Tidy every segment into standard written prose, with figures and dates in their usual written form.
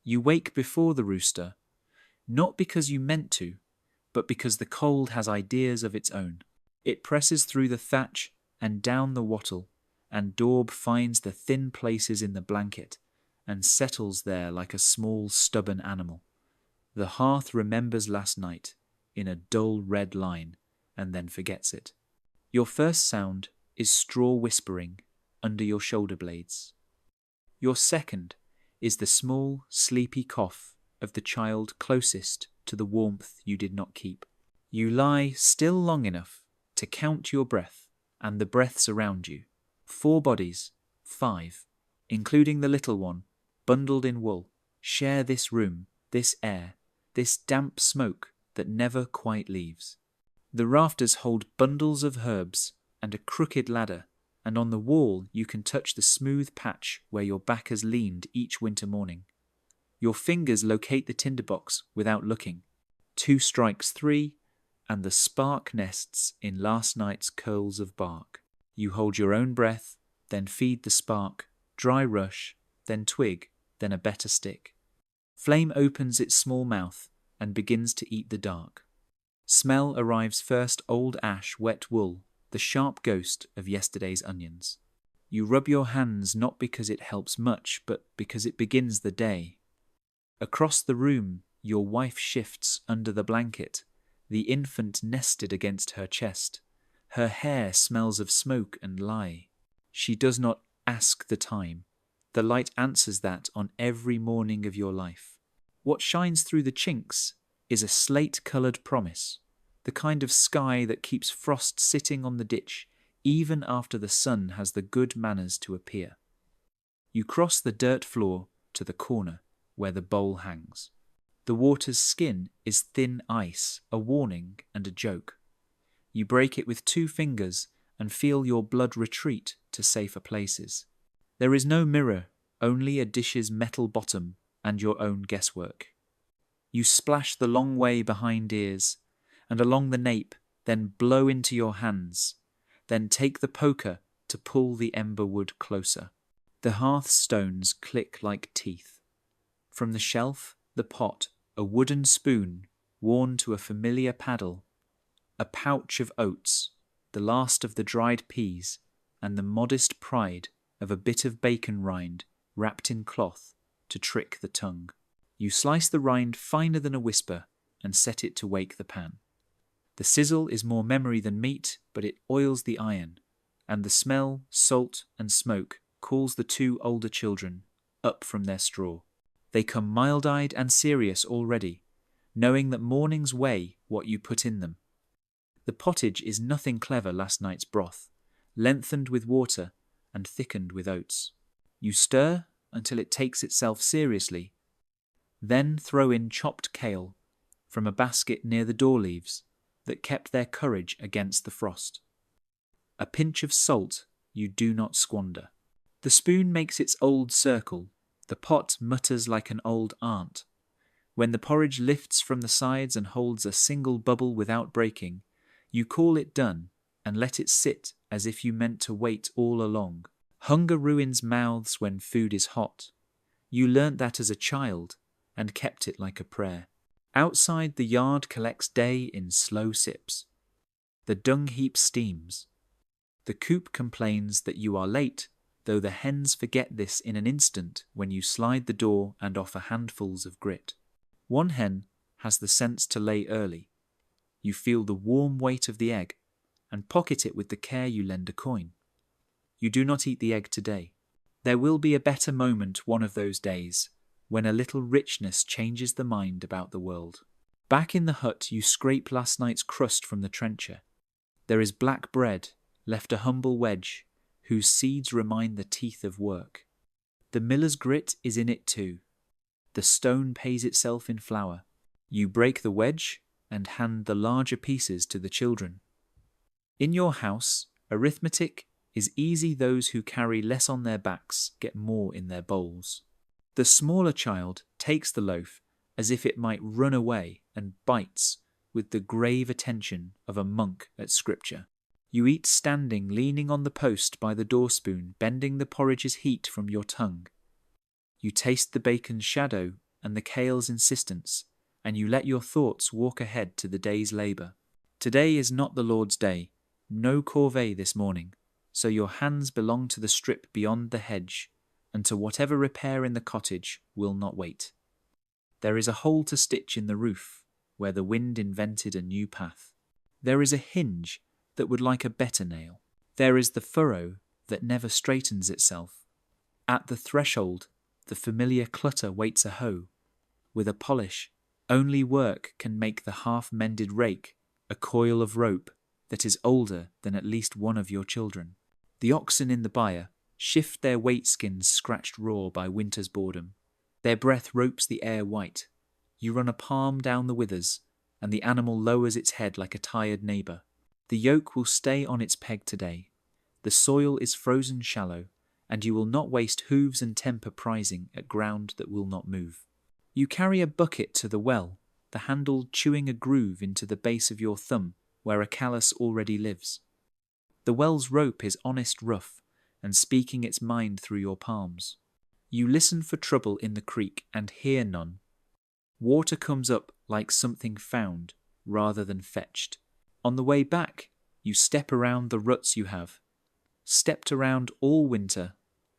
You wake before the rooster, not because you meant to, but because the cold has ideas of its own. It presses through the thatch and down the wattle, and Daub finds the thin places in the blanket and settles there like a small stubborn animal. The hearth remembers last night in a dull red line and then forgets it. Your first sound is straw whispering under your shoulder blades. Your second is the small, sleepy cough of the child closest to the warmth you did not keep. You lie still long enough to count your breath and the breaths around you. 4 bodies, 5, including the little one, bundled in wool, share this room, this air, this damp smoke that never quite leaves. The rafters hold bundles of herbs and a crooked ladder, and on the wall you can touch the smooth patch where your back has leaned each winter morning. Your fingers locate the tinderbox without looking. 2 strikes 3, and the spark nests in last night's curls of bark. You hold your own breath, then feed the spark, dry rush, then twig, then a better stick. Flame opens its small mouth and begins to eat the dark. Smell arrives first old ash, wet wool, the sharp ghost of yesterday's onions. You rub your hands not because it helps much, but because it begins the day. Across the room, your wife shifts under the blanket, the infant nested against her chest. Her hair smells of smoke and lye. She does not ask the time. The light answers that on every morning of your life. What shines through the chinks is a slate-coloured promise, the kind of sky that keeps frost sitting on the ditch even after the sun has the good manners to appear. You cross the dirt floor to the corner where the bowl hangs. The water's skin is thin ice, a warning and a joke. You break it with 2 fingers and feel your blood retreat to safer places. There is no mirror, only a dish's metal bottom and your own guesswork. You splash the long way behind ears and along the nape, then blow into your hands, then take the poker to pull the ember wood closer. The hearthstones click like teeth. From the shelf, the pot, a wooden spoon worn to a familiar paddle, a pouch of oats, the last of the dried peas, and the modest pride of a bit of bacon rind wrapped in cloth to trick the tongue. You slice the rind finer than a whisper and set it to wake the pan. The sizzle is more memory than meat, but it oils the iron, and the smell, salt, and smoke calls the 2 older children up from their straw. They come mild-eyed and serious already, knowing that mornings weigh what you put in them. The pottage is nothing clever last night's broth, lengthened with water and thickened with oats. You stir until it takes itself seriously, then throw in chopped kale from a basket near the door leaves that kept their courage against the frost. A pinch of salt you do not squander. The spoon makes its old circle. The pot mutters like an old aunt. When the porridge lifts from the sides and holds a single bubble without breaking, you call it done and let it sit as if you meant to wait all along. Hunger ruins mouths when food is hot. You learnt that as a child and kept it like a prayer. Outside, the yard collects day in slow sips. The dung heap steams. The coop complains that you are late, though the hens forget this in an instant when you slide the door and offer handfuls of grit. One hen has the sense to lay early. You feel the warm weight of the egg and pocket it with the care you lend a coin. You do not eat the egg today. There will be a better moment one of those days, when a little richness changes the mind about the world. Back in the hut, you scrape last night's crust from the trencher. There is black bread, left a humble wedge, whose seeds remind the teeth of work. The miller's grit is in it too. The stone pays itself in flour. You break the wedge and hand the larger pieces to the children. In your house, arithmetic is easy. Those who carry less on their backs get more in their bowls. The smaller child takes the loaf as if it might run away and bites with the grave attention of a monk at scripture. You eat standing, leaning on the post by the door spoon, bending the porridge's heat from your tongue. You taste the bacon's shadow and the kale's insistence, and you let your thoughts walk ahead to the day's labour. Today is not the Lord's day, no corvée this morning, so your hands belong to the strip beyond the hedge, and to whatever repair in the cottage will not wait. There is a hole to stitch in the roof, where the wind invented a new path. There is a hinge that would like a better nail. There is the furrow that never straightens itself. At the threshold, the familiar clutter waits a hoe. With a polish, only work can make the half-mended rake a coil of rope that is older than at least one of your children. The oxen in the byre shift their weight skins scratched raw by winter's boredom. Their breath ropes the air white. You run a palm down the withers, and the animal lowers its head like a tired neighbour. The yoke will stay on its peg today. The soil is frozen shallow, and you will not waste hooves and temper prizing at ground that will not move. You carry a bucket to the well, the handle chewing a groove into the base of your thumb where a callus already lives. The well's rope is honest rough, and speaking its mind through your palms. You listen for trouble in the creek and hear none. Water comes up like something found rather than fetched. On the way back, you step around the ruts you have, stepped around all winter,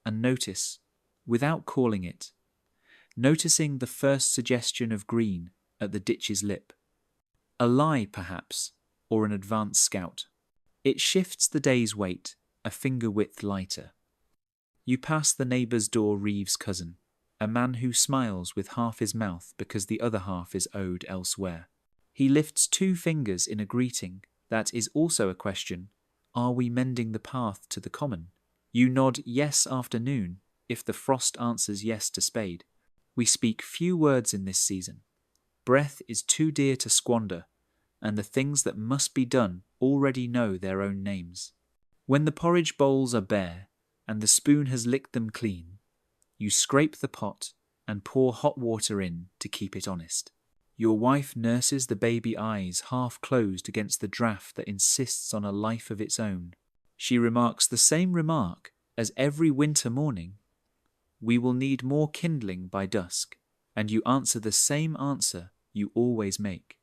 and notice, without calling it, noticing the first suggestion of green at the ditch's lip. A lie, perhaps, or an advance scout. It shifts the day's weight a finger-width lighter. You pass the neighbour's door Reeve's cousin, a man who smiles with half his mouth because the other half is owed elsewhere. He lifts 2 fingers in a greeting that is also a question. Are we mending the path to the common? You nod yes afternoon if the frost answers yes to spade. We speak few words in this season. Breath is too dear to squander, and the things that must be done already know their own names. When the porridge bowls are bare, and the spoon has licked them clean, you scrape the pot and pour hot water in to keep it honest. Your wife nurses the baby eyes half closed against the draught that insists on a life of its own. She remarks the same remark as every winter morning. We will need more kindling by dusk, and you answer the same answer you always make.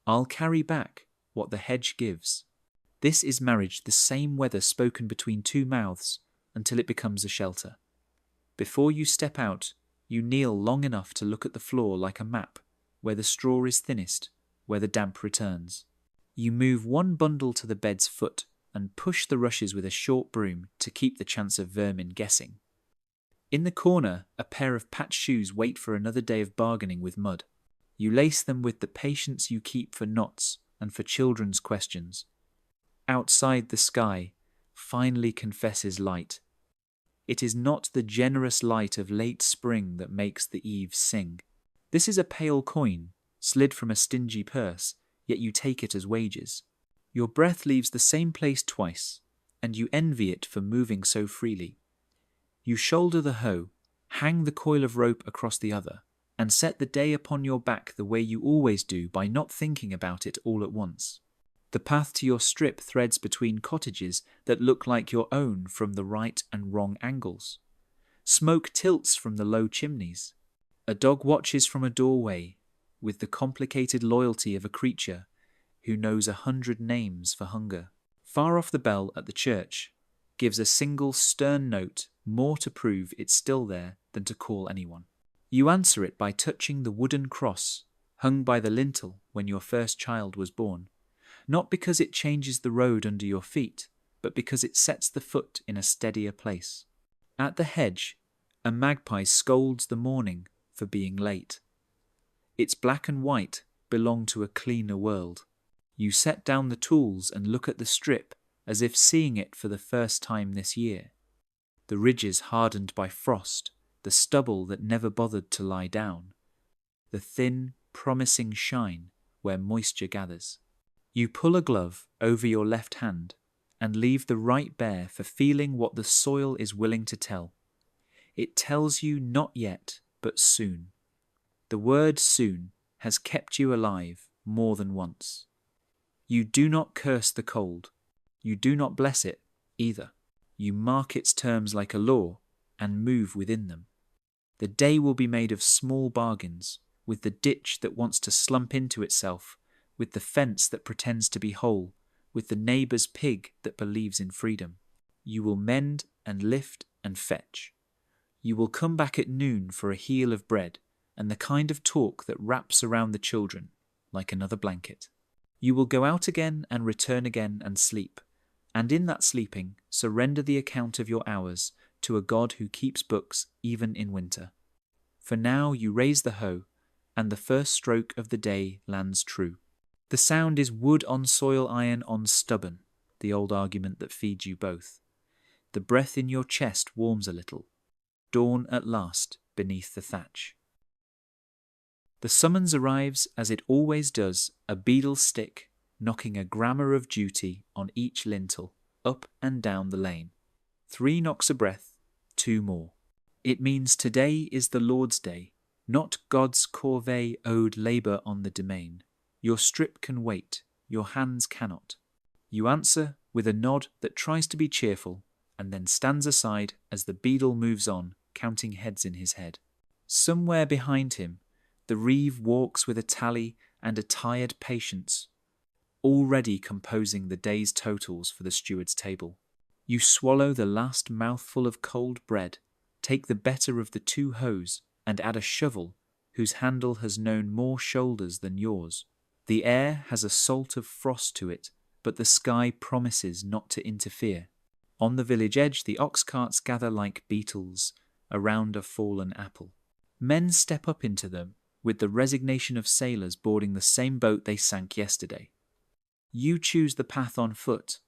I'll carry back what the hedge gives. This is marriage, the same weather spoken between 2 mouths until it becomes a shelter. Before you step out, you kneel long enough to look at the floor like a map, where the straw is thinnest, where the damp returns. You move 1 bundle to the bed's foot and push the rushes with a short broom to keep the chance of vermin guessing. In the corner, a pair of patched shoes wait for another day of bargaining with mud. You lace them with the patience you keep for knots and for children's questions. Outside the sky finally confesses light. It is not the generous light of late spring that makes the eaves sing. This is a pale coin, slid from a stingy purse, yet you take it as wages. Your breath leaves the same place twice, and you envy it for moving so freely. You shoulder the hoe, hang the coil of rope across the other, and set the day upon your back the way you always do by not thinking about it all at once. The path to your strip threads between cottages that look like your own from the right and wrong angles. Smoke tilts from the low chimneys. A dog watches from a doorway with the complicated loyalty of a creature who knows 100 names for hunger. Far off, the bell at the church gives a single stern note more to prove it's still there than to call anyone. You answer it by touching the wooden cross hung by the lintel when your first child was born, not because it changes the road under your feet, but because it sets the foot in a steadier place. At the hedge, a magpie scolds the morning for being late. Its black and white belong to a cleaner world. You set down the tools and look at the strip as if seeing it for the first time this year. The ridges hardened by frost, the stubble that never bothered to lie down, the thin, promising shine where moisture gathers. You pull a glove over your left hand and leave the right bare for feeling what the soil is willing to tell. It tells you not yet, but soon. The word soon has kept you alive more than once. You do not curse the cold. You do not bless it either. You mark its terms like a law and move within them. The day will be made of small bargains, with the ditch that wants to slump into itself, with the fence that pretends to be whole, with the neighbour's pig that believes in freedom. You will mend and lift and fetch. You will come back at noon for a heel of bread and the kind of talk that wraps around the children like another blanket. You will go out again and return again and sleep, and in that sleeping surrender the account of your hours to a God who keeps books even in winter. For now you raise the hoe, and the first stroke of the day lands true. The sound is wood on soil, iron on stubborn, the old argument that feeds you both. The breath in your chest warms a little. Dawn at last beneath the thatch. The summons arrives as it always does, a beadle stick, knocking a grammar of duty on each lintel, up and down the lane. 3 knocks a breath, 2 more. It means today is the Lord's day, not God's corvée owed labour on the domain. Your strip can wait, your hands cannot. You answer with a nod that tries to be cheerful, and then stands aside as the beadle moves on, counting heads in his head. Somewhere behind him, the reeve walks with a tally and a tired patience, already composing the day's totals for the steward's table. You swallow the last mouthful of cold bread, take the better of the 2 hoes, and add a shovel whose handle has known more shoulders than yours. The air has a salt of frost to it, but the sky promises not to interfere. On the village edge the ox carts gather like beetles around a fallen apple. Men step up into them with the resignation of sailors boarding the same boat they sank yesterday. You choose the path on foot.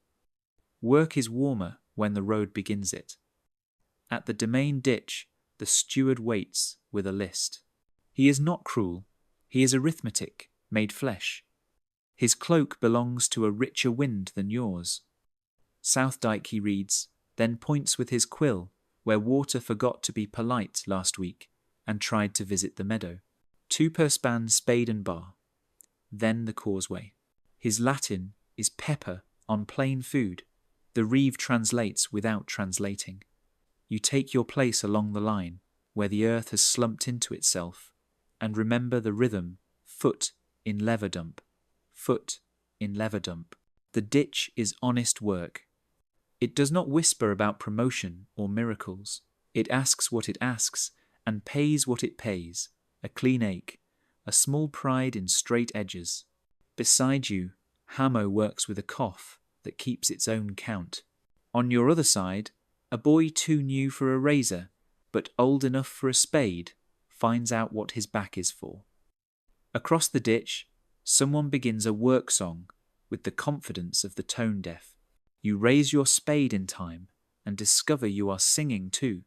Work is warmer when the road begins it. At the domain ditch, the steward waits with a list. He is not cruel. He is arithmetic, made flesh. His cloak belongs to a richer wind than yours. South Dyke, he reads, then points with his quill where water forgot to be polite last week and tried to visit the meadow. 2 per span, spade and bar. Then the causeway. His Latin is pepper on plain food. The reeve translates without translating. You take your place along the line where the earth has slumped into itself, and remember the rhythm, foot in lever dump, foot in lever dump. The ditch is honest work. It does not whisper about promotion or miracles. It asks what it asks and pays what it pays, a clean ache, a small pride in straight edges. Beside you, Hamo works with a cough that keeps its own count. On your other side, a boy too new for a razor, but old enough for a spade, finds out what his back is for. Across the ditch, someone begins a work song with the confidence of the tone deaf. You raise your spade in time and discover you are singing too,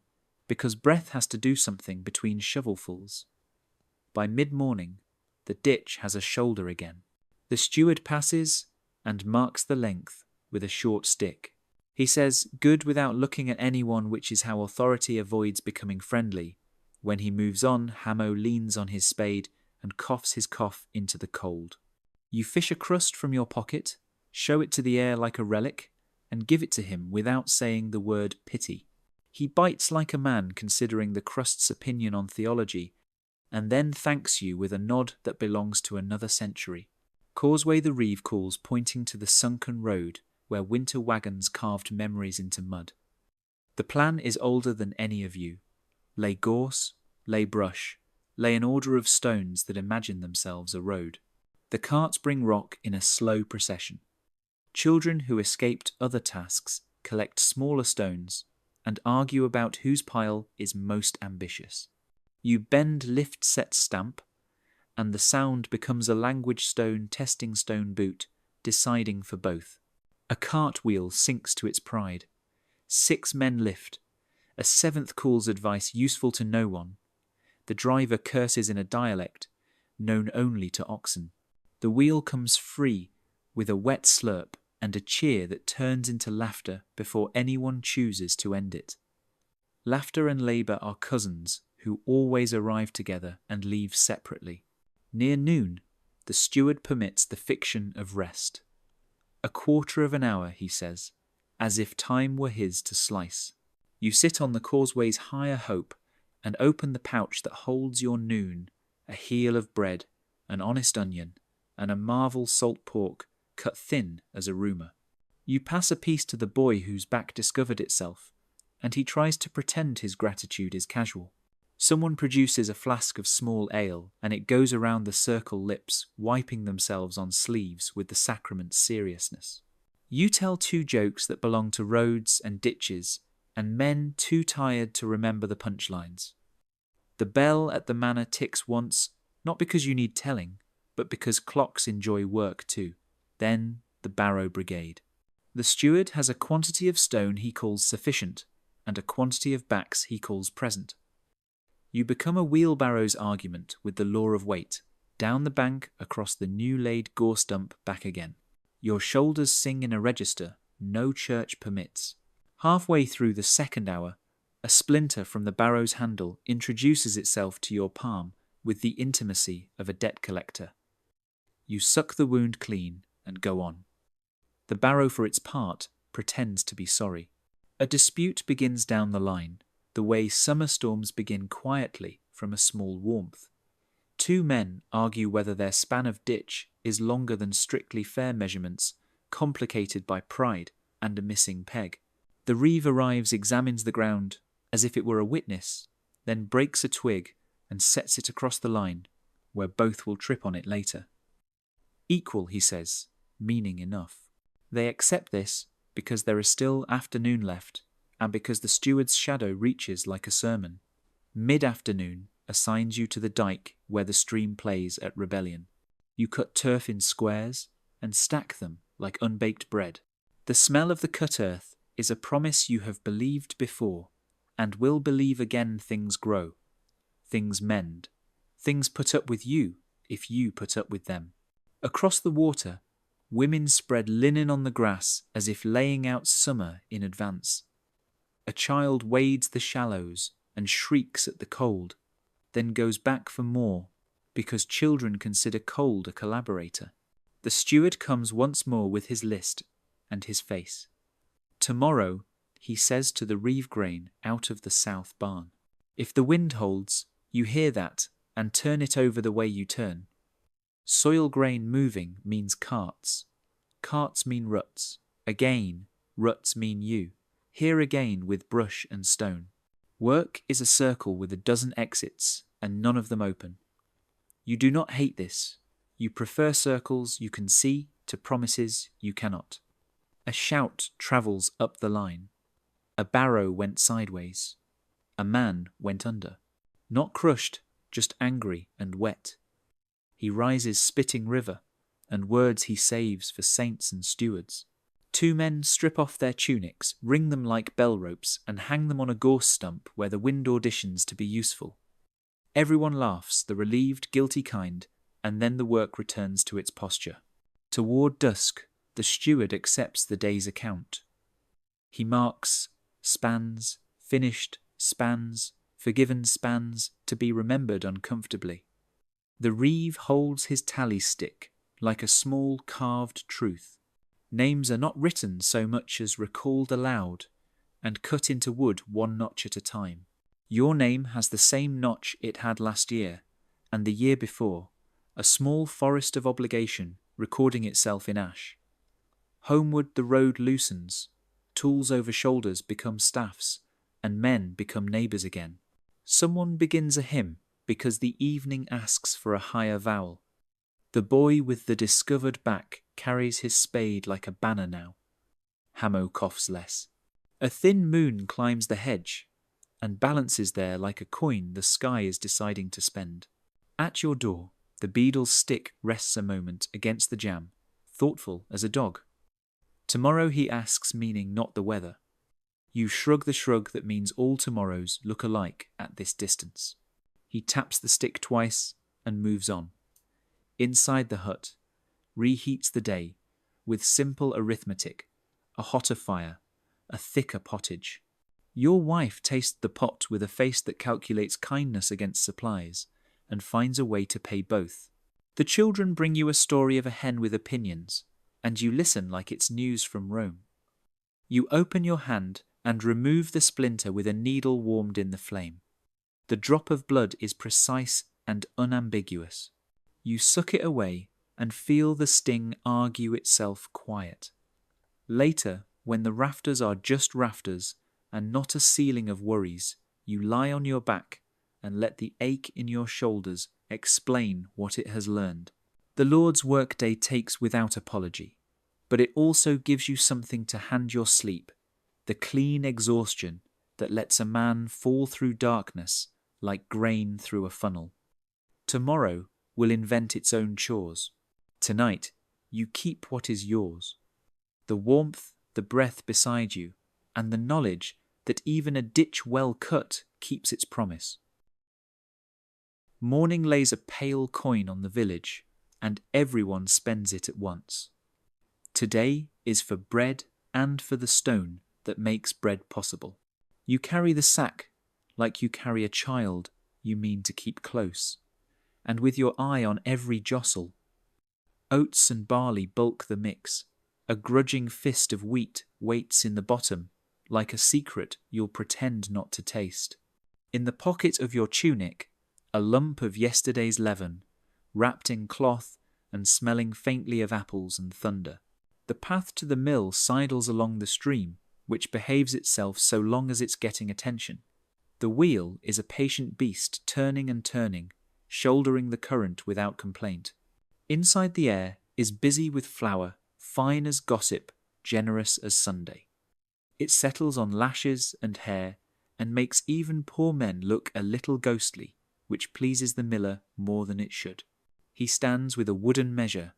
because breath has to do something between shovelfuls. By mid-morning, the ditch has a shoulder again. The steward passes and marks the length with a short stick. He says, good without looking at anyone, which is how authority avoids becoming friendly. When he moves on, Hamo leans on his spade and coughs his cough into the cold. You fish a crust from your pocket, show it to the air like a relic, and give it to him without saying the word pity. He bites like a man considering the crust's opinion on theology, and then thanks you with a nod that belongs to another century. Causeway the reeve calls, pointing to the sunken road where winter wagons carved memories into mud. The plan is older than any of you. Lay gorse, lay brush, lay an order of stones that imagine themselves a road. The carts bring rock in a slow procession. Children who escaped other tasks collect smaller stones and argue about whose pile is most ambitious. You bend lift set stamp, and the sound becomes a language stone testing stone boot, deciding for both. A cartwheel sinks to its pride. 6 men lift. A 7th calls advice useful to no one. The driver curses in a dialect known only to oxen. The wheel comes free with a wet slurp and a cheer that turns into laughter before anyone chooses to end it. Laughter and labour are cousins who always arrive together and leave separately. Near noon, the steward permits the fiction of rest. A quarter of an hour, he says, as if time were his to slice. You sit on the causeway's higher hope and open the pouch that holds your noon, a heel of bread, an honest onion, and a marvel salt pork cut thin as a rumour. You pass a piece to the boy whose back discovered itself, and he tries to pretend his gratitude is casual. Someone produces a flask of small ale, and it goes around the circle lips, wiping themselves on sleeves with the sacrament's seriousness. You tell 2 jokes that belong to roads and ditches, and men too tired to remember the punchlines. The bell at the manor ticks once, not because you need telling, but because clocks enjoy work too. Then the barrow brigade. The steward has a quantity of stone he calls sufficient, and a quantity of backs he calls present. You become a wheelbarrow's argument with the law of weight, down the bank, across the new-laid gorse dump, back again. Your shoulders sing in a register no church permits. Halfway through the 2nd hour, a splinter from the barrow's handle introduces itself to your palm with the intimacy of a debt collector. You suck the wound clean and go on. The barrow, for its part, pretends to be sorry. A dispute begins down the line, the way summer storms begin quietly from a small warmth. 2 men argue whether their span of ditch is longer than strictly fair measurements, complicated by pride and a missing peg. The reeve arrives, examines the ground as if it were a witness, then breaks a twig and sets it across the line, where both will trip on it later. Equal, he says, meaning enough. They accept this because there is still afternoon left, and because the steward's shadow reaches like a sermon. Mid-afternoon assigns you to the dyke where the stream plays at Rebellion. You cut turf in squares and stack them like unbaked bread. The smell of the cut earth is a promise you have believed before, and will believe again. Things grow, things mend, things put up with you if you put up with them. Across the water, women spread linen on the grass as if laying out summer in advance. A child wades the shallows and shrieks at the cold, then goes back for more, because children consider cold a collaborator. The steward comes once more with his list and his face. Tomorrow, he says to the reeve grain out of the south barn. If the wind holds, you hear that and turn it over the way you turn. Soil grain moving means carts. Carts mean ruts. Again, ruts mean you. Here again with brush and stone. Work is a circle with a dozen exits and none of them open. You do not hate this. You prefer circles you can see to promises you cannot. A shout travels up the line. A barrow went sideways. A man went under. Not crushed, just angry and wet. He rises spitting river, and words he saves for saints and stewards. 2 men strip off their tunics, ring them like bell ropes, and hang them on a gorse stump where the wind auditions to be useful. Everyone laughs, the relieved, guilty kind, and then the work returns to its posture. Toward dusk, the steward accepts the day's account. He marks spans, finished spans, forgiven spans, to be remembered uncomfortably. The reeve holds his tally stick like a small carved truth. Names are not written so much as recalled aloud and cut into wood 1 notch at a time. Your name has the same notch it had last year and the year before, a small forest of obligation recording itself in ash. Homeward the road loosens, tools over shoulders become staffs, and men become neighbours again. Someone begins a hymn because the evening asks for a higher vowel. The boy with the discovered back carries his spade like a banner now. Hamo coughs less. A thin moon climbs the hedge and balances there like a coin the sky is deciding to spend. At your door, the Beadle's stick rests a moment against the jamb, thoughtful as a dog. Tomorrow he asks, meaning not the weather. You shrug the shrug that means all tomorrows look alike at this distance. He taps the stick twice and moves on. Inside the hut, reheats the day with simple arithmetic, a hotter fire, a thicker pottage. Your wife tastes the pot with a face that calculates kindness against supplies and finds a way to pay both. The children bring you a story of a hen with opinions, and you listen like it's news from Rome. You open your hand and remove the splinter with a needle warmed in the flame. The drop of blood is precise and unambiguous. You suck it away and feel the sting argue itself quiet. Later, when the rafters are just rafters and not a ceiling of worries, you lie on your back and let the ache in your shoulders explain what it has learned. The Lord's workday takes without apology, but it also gives you something to hand your sleep, the clean exhaustion that lets a man fall through darkness like grain through a funnel. Tomorrow will invent its own chores. Tonight, you keep what is yours. The warmth, the breath beside you, and the knowledge that even a ditch well cut keeps its promise. Morning lays a pale coin on the village, and everyone spends it at once. Today is for bread and for the stone that makes bread possible. You carry the sack like you carry a child you mean to keep close, and with your eye on every jostle. Oats and barley bulk the mix. A grudging fist of wheat waits in the bottom, like a secret you'll pretend not to taste. In the pocket of your tunic, a lump of yesterday's leaven, wrapped in cloth and smelling faintly of apples and thunder. The path to the mill sidles along the stream, which behaves itself so long as it's getting attention. The wheel is a patient beast turning and turning, shouldering the current without complaint. Inside the air is busy with flour, fine as gossip, generous as Sunday. It settles on lashes and hair and makes even poor men look a little ghostly, which pleases the miller more than it should. He stands with a wooden measure,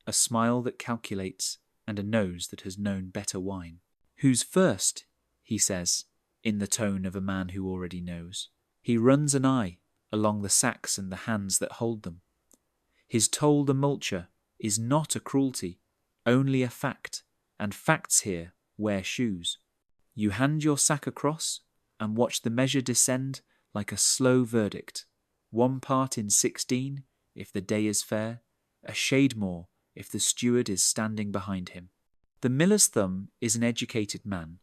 a smile that calculates, and a nose that has known better wine. "Who's first?" he says, in the tone of a man who already knows. He runs an eye along the sacks and the hands that hold them. His toll the multure is not a cruelty, only a fact, and facts here wear shoes. You hand your sack across and watch the measure descend like a slow verdict, 1 part in 16 if the day is fair, a shade more if the steward is standing behind him. The miller's thumb is an educated man.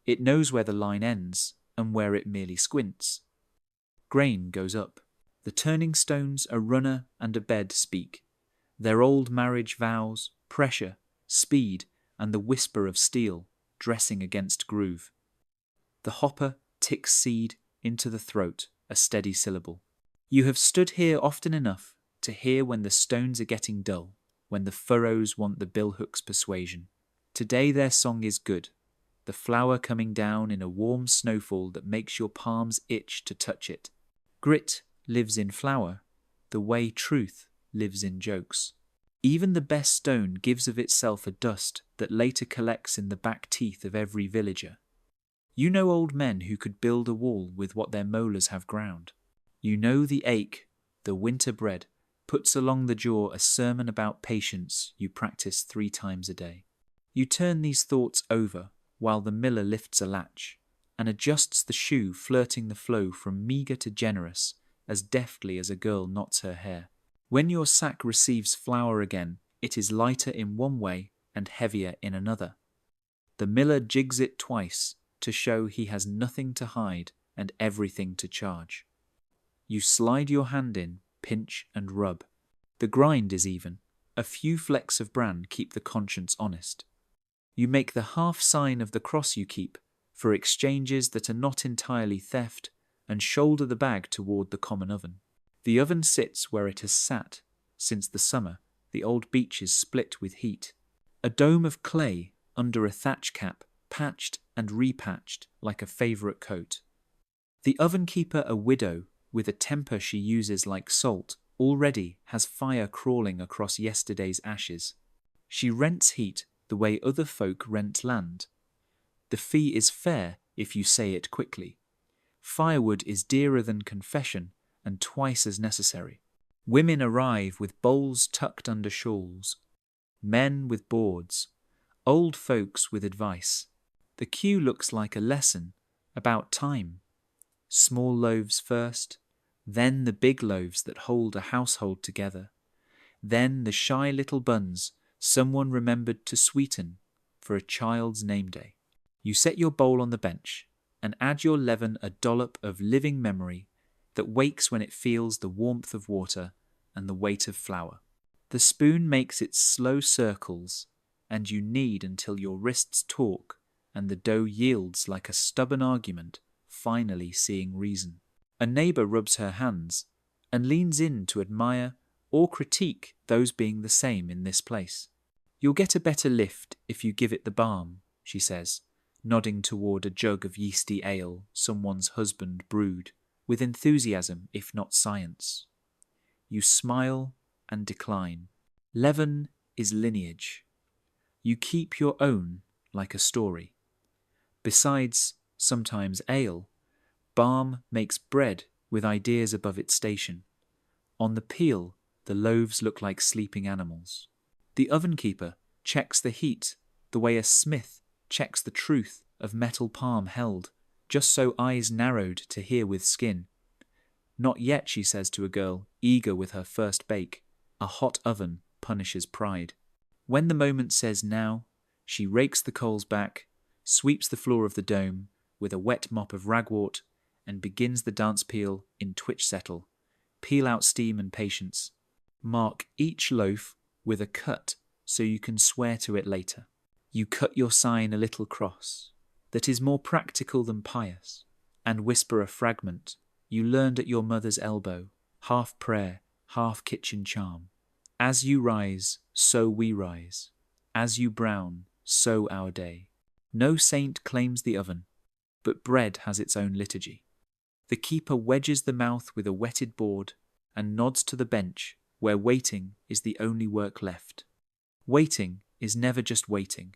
It knows where the line ends and where it merely squints. Grain goes up. The turning stones a runner and a bed speak. Their old marriage vows, pressure, speed, and the whisper of steel dressing against groove. The hopper ticks seed into the throat, a steady syllable. You have stood here often enough to hear when the stones are getting dull, when the furrows want the billhook's persuasion. Today their song is good, the flour coming down in a warm snowfall that makes your palms itch to touch it. Grit lives in flour, the way truth lives in jokes. Even the best stone gives of itself a dust that later collects in the back teeth of every villager. You know old men who could build a wall with what their molars have ground. You know the ache, the winter bread, puts along the jaw a sermon about patience you practice 3 times a day. You turn these thoughts over while the miller lifts a latch and adjusts the shoe, flirting the flow from meagre to generous as deftly as a girl knots her hair. When your sack receives flour again, it is lighter in one way and heavier in another. The miller jigs it twice to show he has nothing to hide and everything to charge. You slide your hand in, pinch and rub. The grind is even. A few flecks of bran keep the conscience honest. You make the half sign of the cross you keep for exchanges that are not entirely theft and shoulder the bag toward the common oven. The oven sits where it has sat since the summer the old beeches split with heat. A dome of clay under a thatch cap, patched and repatched like a favourite coat. The oven keeper, a widow with a temper she uses like salt, already has fire crawling across yesterday's ashes. She rents heat the way other folk rent land. The fee is fair if you say it quickly. Firewood is dearer than confession and twice as necessary. Women arrive with bowls tucked under shawls, men with boards, old folks with advice. The queue looks like a lesson about time. Small loaves first, then the big loaves that hold a household together, then the shy little buns someone remembered to sweeten for a child's name day. You set your bowl on the bench and add your leaven a dollop of living memory that wakes when it feels the warmth of water and the weight of flour. The spoon makes its slow circles, and you knead until your wrists talk and the dough yields like a stubborn argument, finally seeing reason. A neighbour rubs her hands and leans in to admire or critique those being the same in this place. You'll get a better lift if you give it the balm, she says, nodding toward a jug of yeasty ale someone's husband brewed, with enthusiasm if not science. You smile and decline. Leaven is lineage. You keep your own like a story. Besides, sometimes ale, balm makes bread with ideas above its station. On the peel, the loaves look like sleeping animals. The oven keeper checks the heat the way a smith checks the truth of metal palm held, just so eyes narrowed to hear with skin. Not yet, she says to a girl, eager with her first bake. A hot oven punishes pride. When the moment says now, she rakes the coals back, sweeps the floor of the dome with a wet mop of ragwort, and begins the dance peel in twitch settle. Peel out steam and patience. Mark each loaf with a cut so you can swear to it later. You cut your sign a little cross that is more practical than pious, and whisper a fragment you learned at your mother's elbow, half prayer, half kitchen charm. As you rise, so we rise. As you brown, so our day. No saint claims the oven, but bread has its own liturgy. The keeper wedges the mouth with a wetted board and nods to the bench where waiting is the only work left. Waiting is never just waiting.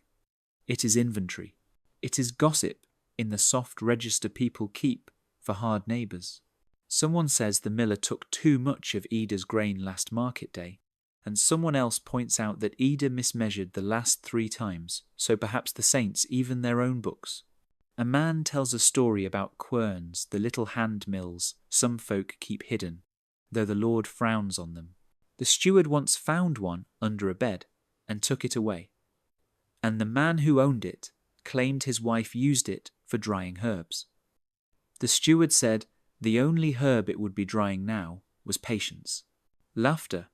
It is inventory. It is gossip in the soft register people keep for hard neighbours. Someone says the miller took too much of Ida's grain last market day, and someone else points out that Ida mismeasured the last 3 times, so perhaps the saints even their own books. A man tells a story about querns, the little hand mills some folk keep hidden, though the Lord frowns on them. The steward once found one under a bed and took it away, and the man who owned it claimed his wife used it for drying herbs. The steward said the only herb it would be drying now was patience. Laughter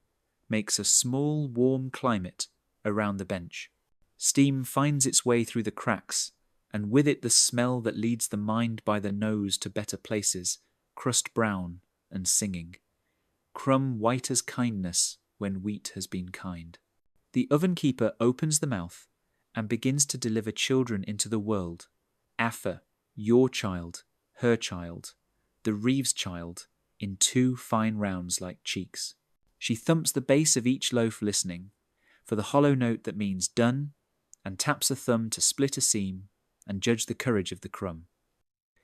makes a small, warm climate around the bench. Steam finds its way through the cracks, and with it the smell that leads the mind by the nose to better places, crust brown and singing. Crumb white as kindness when wheat has been kind. The oven keeper opens the mouth and begins to deliver children into the world. Affer, your child, her child, the Reeves child, in 2 fine rounds like cheeks. She thumps the base of each loaf listening for the hollow note that means done, and taps a thumb to split a seam and judge the courage of the crumb.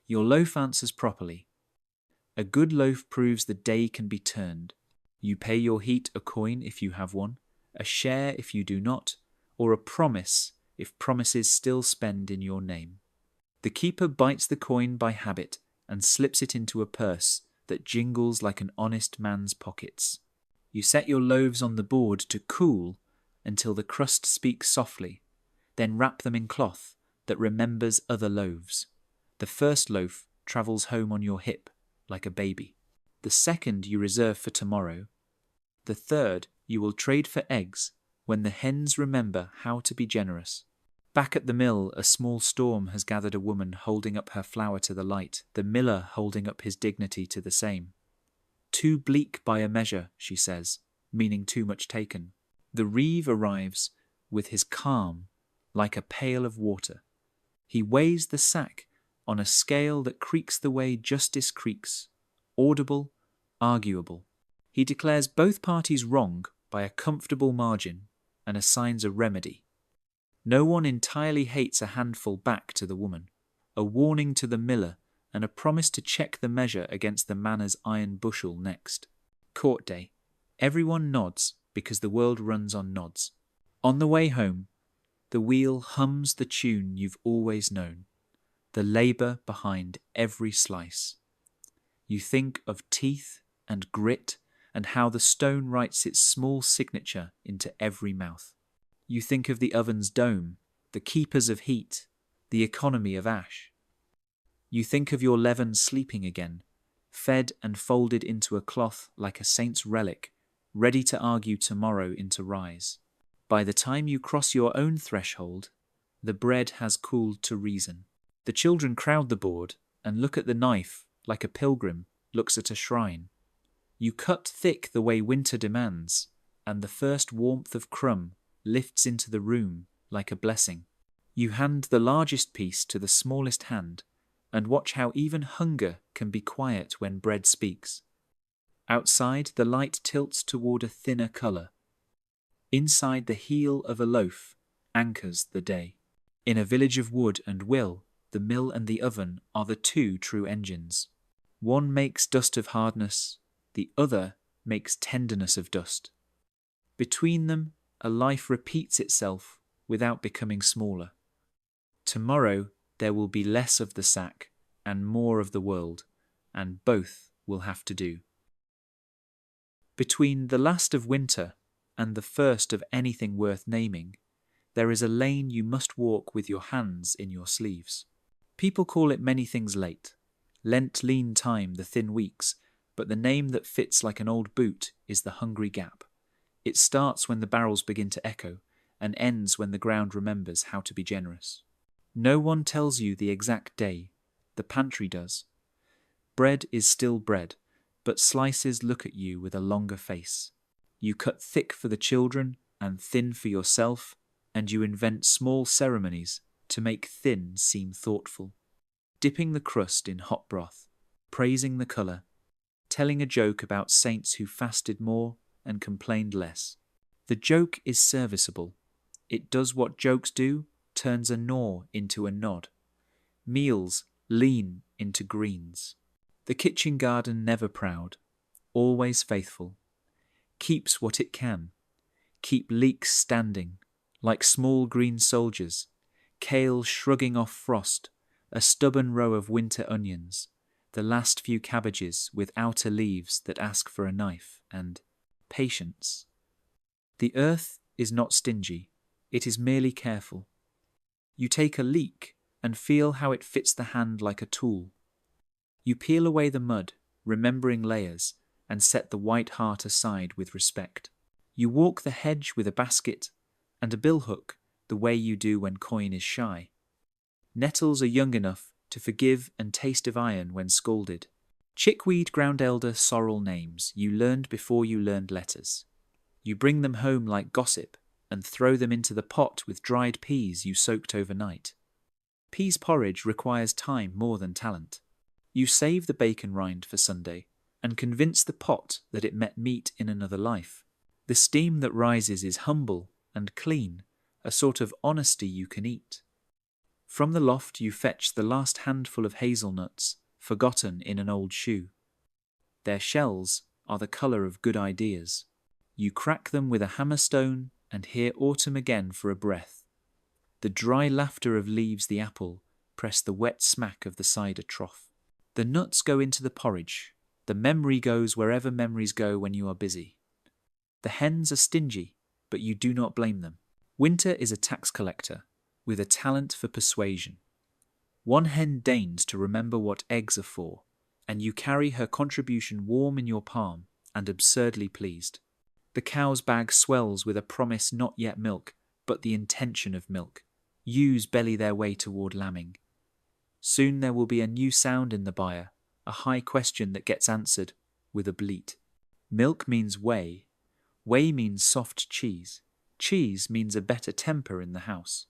Your loaf answers properly. A good loaf proves the day can be turned. You pay your heat a coin if you have one, a share if you do not, or a promise if promises still spend in your name. The keeper bites the coin by habit and slips it into a purse that jingles like an honest man's pockets. You set your loaves on the board to cool until the crust speaks softly, then wrap them in cloth that remembers other loaves. The first loaf travels home on your hip like a baby. The second you reserve for tomorrow. The third you will trade for eggs when the hens remember how to be generous. Back at the mill, a small storm has gathered a woman holding up her flour to the light, the miller holding up his dignity to the same. Too bleak by a measure, she says, meaning too much taken. The reeve arrives with his calm like a pail of water. He weighs the sack on a scale that creaks the way justice creaks, audible, arguable. He declares both parties wrong by a comfortable margin and assigns a remedy. No one entirely hates a handful back to the woman, a warning to the miller and a promise to check the measure against the manor's iron bushel next. Court day. Everyone nods because the world runs on nods. On the way home, the wheel hums the tune you've always known, the labour behind every slice. You think of teeth and grit and how the stone writes its small signature into every mouth. You think of the oven's dome, the keepers of heat, the economy of ash. You think of your leaven sleeping again, fed and folded into a cloth like a saint's relic, ready to argue tomorrow into rise. By the time you cross your own threshold, the bread has cooled to reason. The children crowd the board and look at the knife like a pilgrim looks at a shrine. You cut thick the way winter demands, and the first warmth of crumb lifts into the room like a blessing. You hand the largest piece to the smallest hand, and watch how even hunger can be quiet when bread speaks. Outside, the light tilts toward a thinner colour. Inside the heel of a loaf anchors the day. In a village of wood and will, the mill and the oven are the two true engines. One makes dust of hardness, the other makes tenderness of dust. Between them, a life repeats itself without becoming smaller. Tomorrow there will be less of the sack and more of the world, and both will have to do. Between the last of winter and the first of anything worth naming, there is a lane you must walk with your hands in your sleeves. People call it many things late. Lent lean time the thin weeks, but the name that fits like an old boot is the hungry gap. It starts when the barrels begin to echo, and ends when the ground remembers how to be generous. No one tells you the exact day. The pantry does. Bread is still bread, but slices look at you with a longer face. You cut thick for the children and thin for yourself, and you invent small ceremonies to make thin seem thoughtful. Dipping the crust in hot broth, praising the colour, telling a joke about saints who fasted more and complained less. The joke is serviceable. It does what jokes do, turns a gnaw into a nod. Meals lean into greens. The kitchen garden never proud, always faithful. Keeps what it can. Keep leeks standing, like small green soldiers, kale shrugging off frost, a stubborn row of winter onions, the last few cabbages with outer leaves that ask for a knife, and patience. The earth is not stingy, it is merely careful. You take a leek and feel how it fits the hand like a tool. You peel away the mud, remembering layers, and set the white heart aside with respect. You walk the hedge with a basket and a billhook the way you do when coin is shy. Nettles are young enough to forgive and taste of iron when scalded. Chickweed ground elder sorrel names you learned before you learned letters. You bring them home like gossip and throw them into the pot with dried peas you soaked overnight. Peas porridge requires time more than talent. You save the bacon rind for Sunday and convince the pot that it met meat in another life. The steam that rises is humble and clean, a sort of honesty you can eat. From the loft you fetch the last handful of hazelnuts, forgotten in an old shoe. Their shells are the colour of good ideas. You crack them with a hammerstone and hear autumn again for a breath. The dry laughter of leaves the apple press the wet smack of the cider trough. The nuts go into the porridge. The memory goes wherever memories go when you are busy. The hens are stingy, but you do not blame them. Winter is a tax collector, with a talent for persuasion. One hen deigns to remember what eggs are for, and you carry her contribution warm in your palm and absurdly pleased. The cow's bag swells with a promise not yet milk, but the intention of milk. Ewes belly their way toward lambing. Soon there will be a new sound in the byre, a high question that gets answered with a bleat. Milk means whey. Whey means soft cheese. Cheese means a better temper in the house.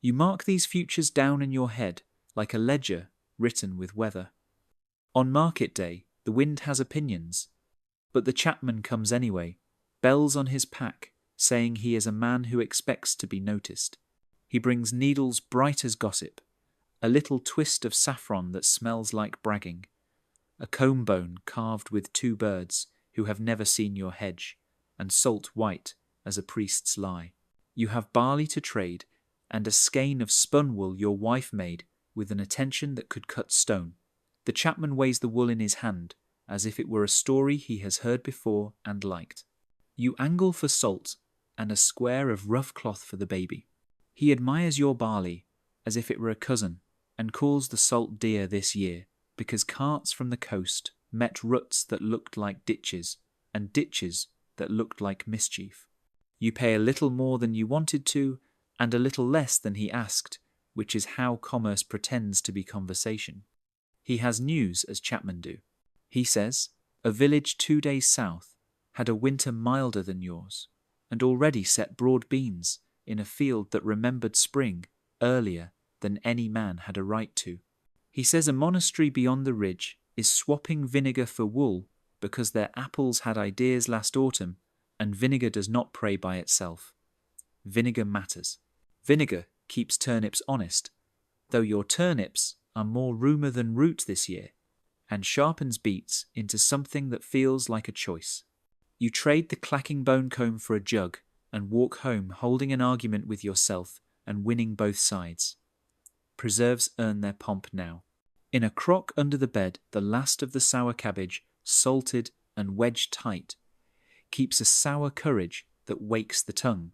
You mark these futures down in your head like a ledger written with weather. On market day, the wind has opinions, but the chapman comes anyway, bells on his pack, saying he is a man who expects to be noticed. He brings needles bright as gossip, a little twist of saffron that smells like bragging, a comb bone carved with two birds who have never seen your hedge, and salt white as a priest's lie. You have barley to trade, and a skein of spun wool your wife made with an attention that could cut stone. The chapman weighs the wool in his hand, as if it were a story he has heard before and liked. You angle for salt, and a square of rough cloth for the baby. He admires your barley, as if it were a cousin, and calls the salt dear this year, because carts from the coast met ruts that looked like ditches, and ditches that looked like mischief. You pay a little more than you wanted to, and a little less than he asked, which is how commerce pretends to be conversation. He has news as chapmen do. He says, a village 2 days south had a winter milder than yours, and already set broad beans in a field that remembered spring earlier than any man had a right to. He says a monastery beyond the ridge is swapping vinegar for wool because their apples had ideas last autumn, and vinegar does not pray by itself. Vinegar matters. Vinegar keeps turnips honest, though your turnips are more rumour than root this year, and sharpens beets into something that feels like a choice. You trade the clacking bone comb for a jug and walk home holding an argument with yourself and winning both sides. Preserves earn their pomp now. In a crock under the bed, the last of the sour cabbage, salted and wedged tight, keeps a sour courage that wakes the tongue.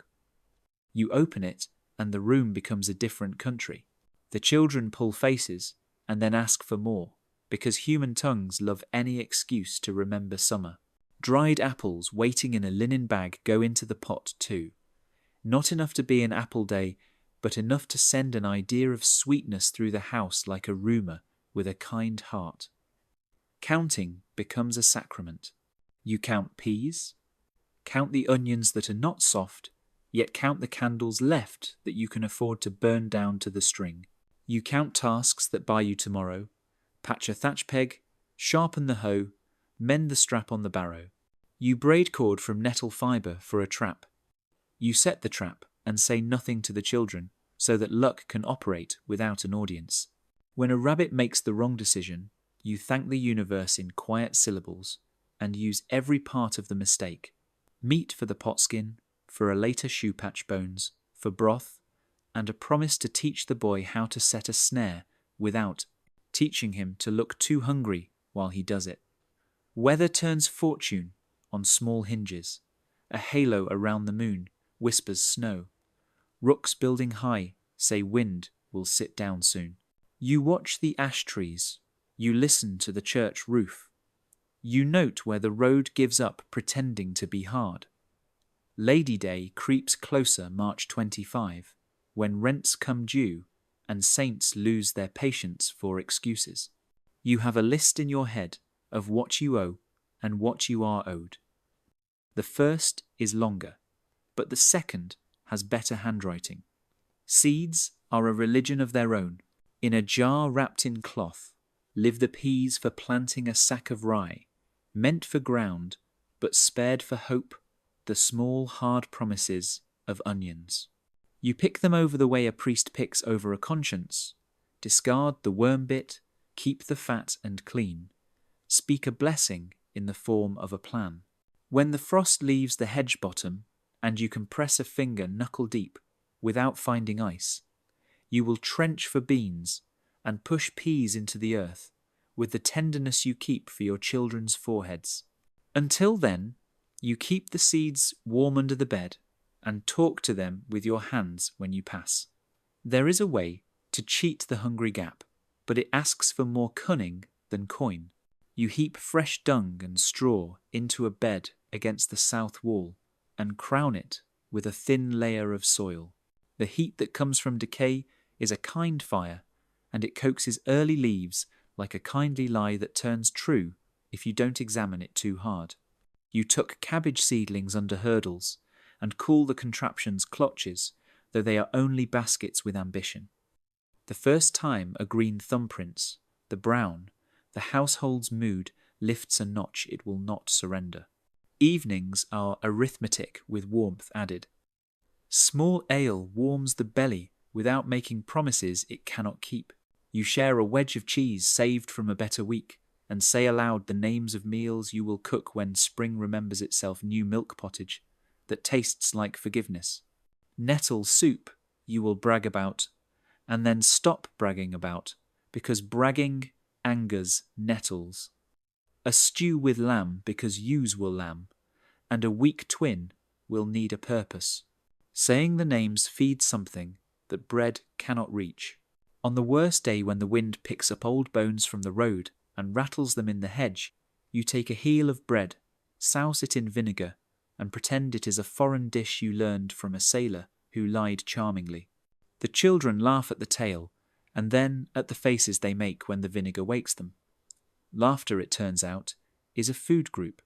You open it and the room becomes a different country. The children pull faces and then ask for more, because human tongues love any excuse to remember summer. Dried apples waiting in a linen bag go into the pot too. Not enough to be an apple day, but enough to send an idea of sweetness through the house like a rumour with a kind heart. Counting becomes a sacrament. You count peas, count the onions that are not soft, yet count the candles left that you can afford to burn down to the string. You count tasks that buy you tomorrow, patch a thatch peg, sharpen the hoe, mend the strap on the barrow. You braid cord from nettle fibre for a trap. You set the trap and say nothing to the children, so that luck can operate without an audience. When a rabbit makes the wrong decision, you thank the universe in quiet syllables and use every part of the mistake. Meat for the potskin, for a later shoe patch bones, for broth, and a promise to teach the boy how to set a snare without teaching him to look too hungry while he does it. Weather turns fortune on small hinges. A halo around the moon whispers snow. Rooks building high say wind will sit down soon. You watch the ash trees. You listen to the church roof. You note where the road gives up pretending to be hard. Lady Day creeps closer March 25, when rents come due and saints lose their patience for excuses. You have a list in your head of what you owe and what you are owed. The first is longer, but the second has better handwriting. Seeds are a religion of their own. In a jar wrapped in cloth live the peas for planting a sack of rye, meant for ground, but spared for hope, the small hard promises of onions. You pick them over the way a priest picks over a conscience. Discard the worm bit, keep the fat and clean. Speak a blessing in the form of a plan. When the frost leaves the hedge bottom, and you can press a finger knuckle deep without finding ice, you will trench for beans and push peas into the earth with the tenderness you keep for your children's foreheads. Until then, you keep the seeds warm under the bed and talk to them with your hands when you pass. There is a way to cheat the hungry gap, but it asks for more cunning than coin. You heap fresh dung and straw into a bed against the south wall and crown it with a thin layer of soil. The heat that comes from decay is a kind fire, and it coaxes early leaves like a kindly lie that turns true if you don't examine it too hard. You tuck cabbage seedlings under hurdles and call the contraptions clotches, though they are only baskets with ambition. The first time a green thumbprints, the brown, the household's mood lifts a notch it will not surrender. Evenings are arithmetic with warmth added. Small ale warms the belly without making promises it cannot keep. You share a wedge of cheese saved from a better week, and say aloud the names of meals you will cook when spring remembers itself new milk pottage that tastes like forgiveness. Nettle soup you will brag about, and then stop bragging about, because bragging angers nettles. A stew with lamb because yous will lamb, and a weak twin will need a purpose. Saying the names feeds something that bread cannot reach. On the worst day when the wind picks up old bones from the road and rattles them in the hedge, You take a heel of bread, souse it in vinegar, and pretend it is a foreign dish you learned from a sailor who lied charmingly. The children laugh at the tale, and then at the faces they make when the vinegar wakes them. Laughter, it turns out, is a food group.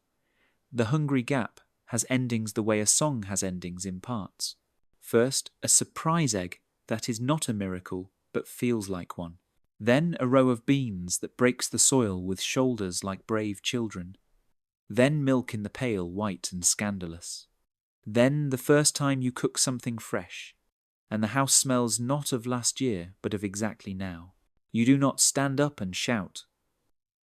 The hungry gap has endings the way a song has endings in parts. First, a surprise egg that is not a miracle but feels like one. Then a row of beans that breaks the soil with shoulders like brave children. Then milk in the pail, white and scandalous. Then the first time you cook something fresh, and the house smells not of last year but of exactly now. You do not stand up and shout.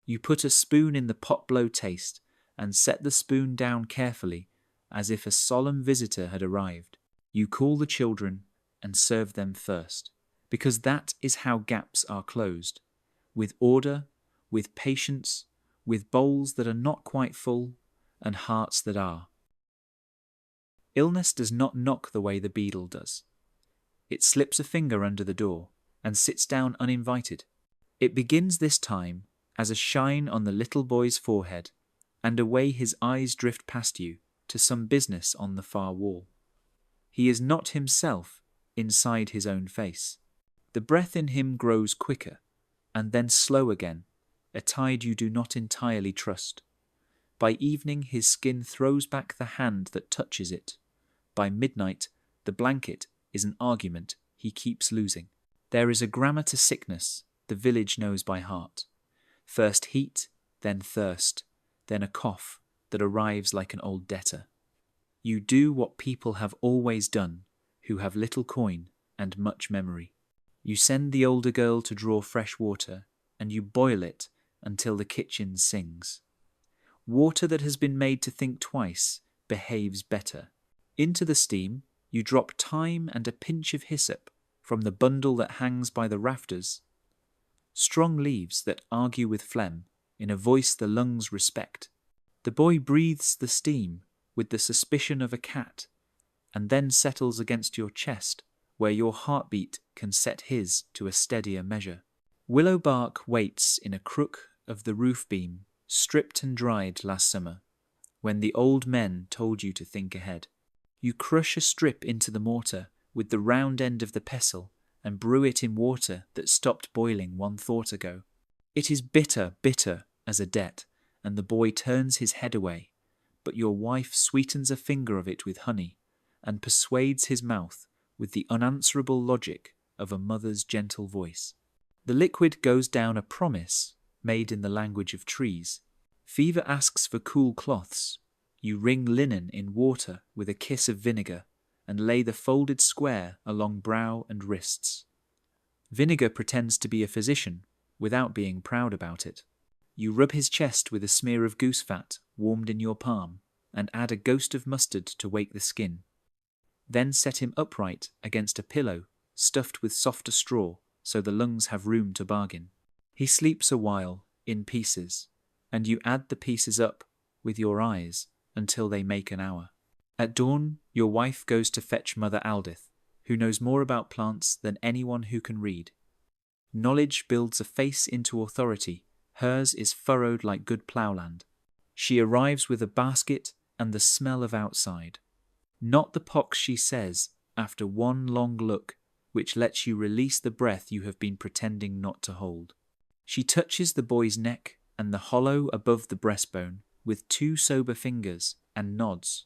You put a spoon in the pot blow taste and set the spoon down carefully as if a solemn visitor had arrived. You call the children and serve them first, because that is how gaps are closed, with order, with patience, with bowls that are not quite full and hearts that are. Illness does not knock the way the beadle does. It slips a finger under the door and sits down uninvited. It begins this time as a shine on the little boy's forehead, and away his eyes drift past you to some business on the far wall. He is not himself inside his own face. The breath in him grows quicker, and then slow again, a tide you do not entirely trust. By evening his skin throws back the hand that touches it. By midnight the blanket is an argument he keeps losing. There is a grammar to sickness the village knows by heart. First heat, then thirst, then a cough that arrives like an old debtor. You do what people have always done, who have little coin and much memory. You send the older girl to draw fresh water, and you boil it until the kitchen sings. Water that has been made to think twice behaves better. Into the steam you drop thyme and a pinch of hyssop from the bundle that hangs by the rafters. Strong leaves that argue with phlegm in a voice the lungs respect. The boy breathes the steam with the suspicion of a cat, and then settles against your chest where your heartbeat can set his to a steadier measure. Willow bark waits in a crook of the roof beam, stripped and dried last summer, when the old men told you to think ahead. You crush a strip into the mortar with the round end of the pestle and brew it in water that stopped boiling one thought ago. It is bitter, bitter as a debt, and the boy turns his head away, but your wife sweetens a finger of it with honey and persuades his mouth with the unanswerable logic of a mother's gentle voice. The liquid goes down a promise made in the language of trees. Fever asks for cool cloths. You wring linen in water with a kiss of vinegar and lay the folded square along brow and wrists. Vinegar pretends to be a physician without being proud about it. You rub his chest with a smear of goose fat warmed in your palm and add a ghost of mustard to wake the skin. Then set him upright against a pillow stuffed with softer straw so the lungs have room to bargain. He sleeps a while in pieces, and you add the pieces up with your eyes until they make an hour. At dawn, your wife goes to fetch Mother Aldith, who knows more about plants than anyone who can read. Knowledge builds a face into authority. Hers is furrowed like good ploughland. She arrives with a basket and the smell of outside. Not the pox, she says, after one long look, which lets you release the breath you have been pretending not to hold. She touches the boy's neck and the hollow above the breastbone with 2 sober fingers and nods,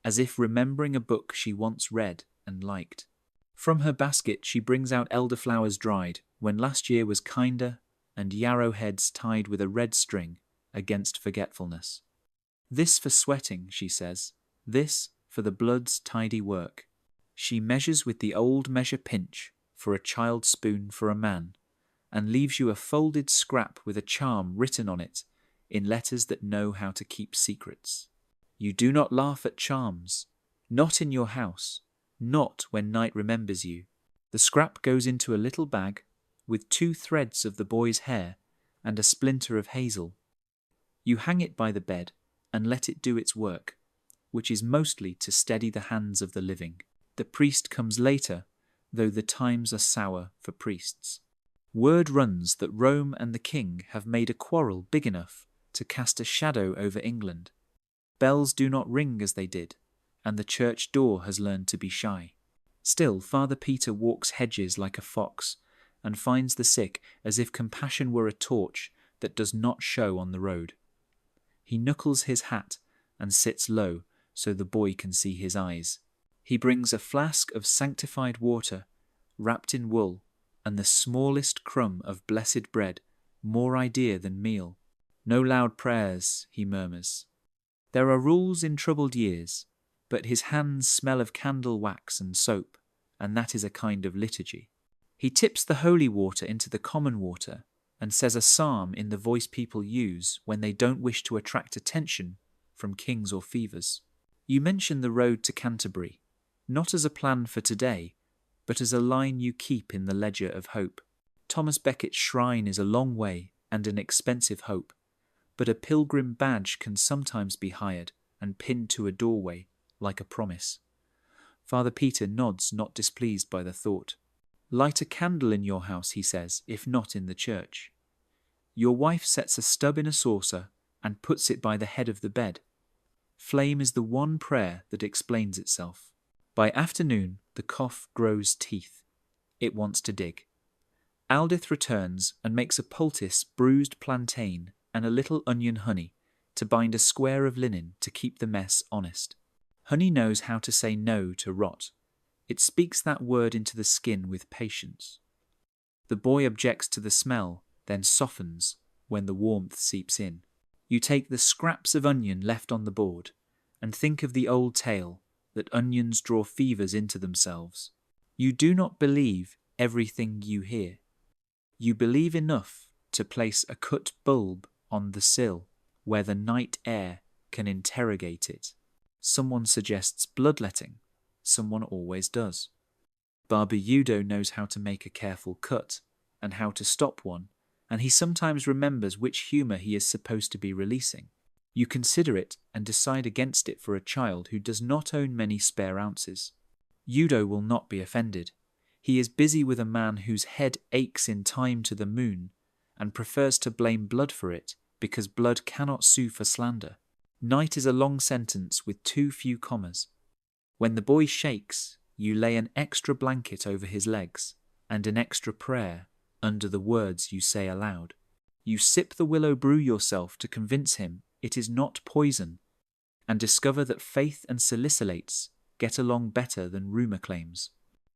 as if remembering a book she once read and liked. From her basket she brings out elderflowers dried when last year was kinder, and yarrow heads tied with a red string against forgetfulness. This for sweating, she says, this for the blood's tidy work. She measures with the old measure pinch for a child's spoon for a man, and leaves you a folded scrap with a charm written on it in letters that know how to keep secrets. You do not laugh at charms, not in your house, not when night remembers you. The scrap goes into a little bag with 2 threads of the boy's hair and a splinter of hazel. You hang it by the bed and let it do its work, which is mostly to steady the hands of the living. The priest comes later, though the times are sour for priests. Word runs that Rome and the king have made a quarrel big enough to cast a shadow over England. Bells do not ring as they did, and the church door has learned to be shy. Still, Father Peter walks hedges like a fox, and finds the sick as if compassion were a torch that does not show on the road. He knuckles his hat and sits low so the boy can see his eyes. He brings a flask of sanctified water, wrapped in wool, and the smallest crumb of blessed bread, more idea than meal. No loud prayers, he murmurs. There are rules in troubled years, but his hands smell of candle wax and soap, and that is a kind of liturgy. He tips the holy water into the common water and says a psalm in the voice people use when they don't wish to attract attention from kings or fevers. You mention the road to Canterbury, not as a plan for today, but as a line you keep in the ledger of hope. Thomas Becket's shrine is a long way and an expensive hope, but a pilgrim badge can sometimes be hired and pinned to a doorway like a promise. Father Peter nods, not displeased by the thought. Light a candle in your house, he says, if not in the church. Your wife sets a stub in a saucer and puts it by the head of the bed. Flame is the one prayer that explains itself. By afternoon, the cough grows teeth. It wants to dig. Aldith returns and makes a poultice, bruised plantain, and a little onion honey to bind a square of linen to keep the mess honest. Honey knows how to say no to rot. It speaks that word into the skin with patience. The boy objects to the smell, then softens when the warmth seeps in. You take the scraps of onion left on the board and think of the old tale that onions draw fevers into themselves. You do not believe everything you hear. You believe enough to place a cut bulb on the sill where the night air can interrogate it. Someone suggests bloodletting. Someone always does. Barber Udo knows how to make a careful cut and how to stop one, and he sometimes remembers which humour he is supposed to be releasing. You consider it and decide against it for a child who does not own many spare ounces. Udo will not be offended. He is busy with a man whose head aches in time to the moon and prefers to blame blood for it because blood cannot sue for slander. Night is a long sentence with too few commas. When the boy shakes, you lay an extra blanket over his legs and an extra prayer under the words you say aloud. You sip the willow brew yourself to convince him it is not poison and discover that faith and salicylates get along better than rumour claims.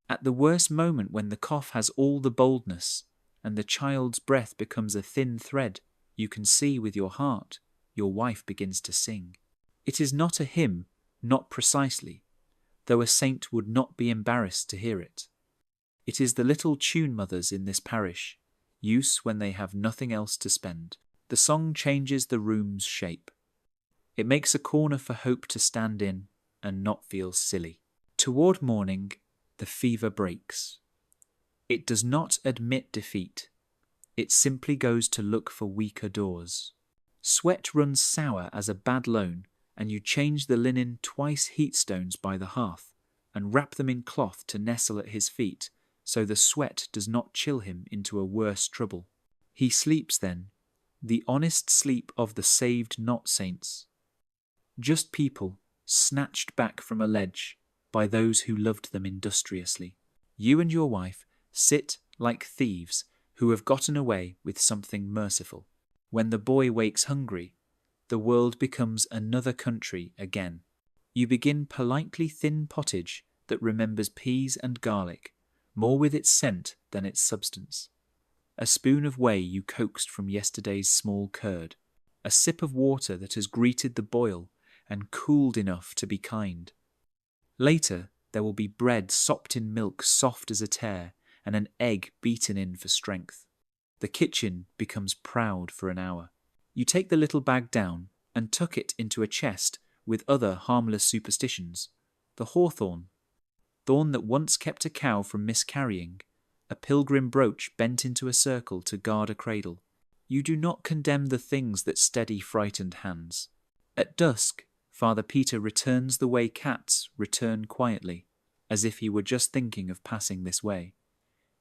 At the worst moment when the cough has all the boldness and the child's breath becomes a thin thread you can see with your heart, your wife begins to sing. It is not a hymn, not precisely, though a saint would not be embarrassed to hear it. It is the little tune mothers in this parish, use when they have nothing else to spend. The song changes the room's shape. It makes a corner for hope to stand in and not feel silly. Toward morning, the fever breaks. It does not admit defeat. It simply goes to look for weaker doors. Sweat runs sour as a bad loan, and you change the linen twice heatstones by the hearth, and wrap them in cloth to nestle at his feet, so the sweat does not chill him into a worse trouble. He sleeps then, the honest sleep of the saved not saints. Just people, snatched back from a ledge by those who loved them industriously. You and your wife sit like thieves who have gotten away with something merciful. When the boy wakes hungry, the world becomes another country again. You begin politely thin pottage that remembers peas and garlic, more with its scent than its substance. A spoon of whey you coaxed from yesterday's small curd, a sip of water that has greeted the boil and cooled enough to be kind. Later, there will be bread sopped in milk soft as a tear and an egg beaten in for strength. The kitchen becomes proud for an hour. You take the little bag down and tuck it into a chest with other harmless superstitions. The hawthorn, thorn that once kept a cow from miscarrying, a pilgrim brooch bent into a circle to guard a cradle. You do not condemn the things that steady frightened hands. At dusk, Father Peter returns the way cats return quietly, as if he were just thinking of passing this way.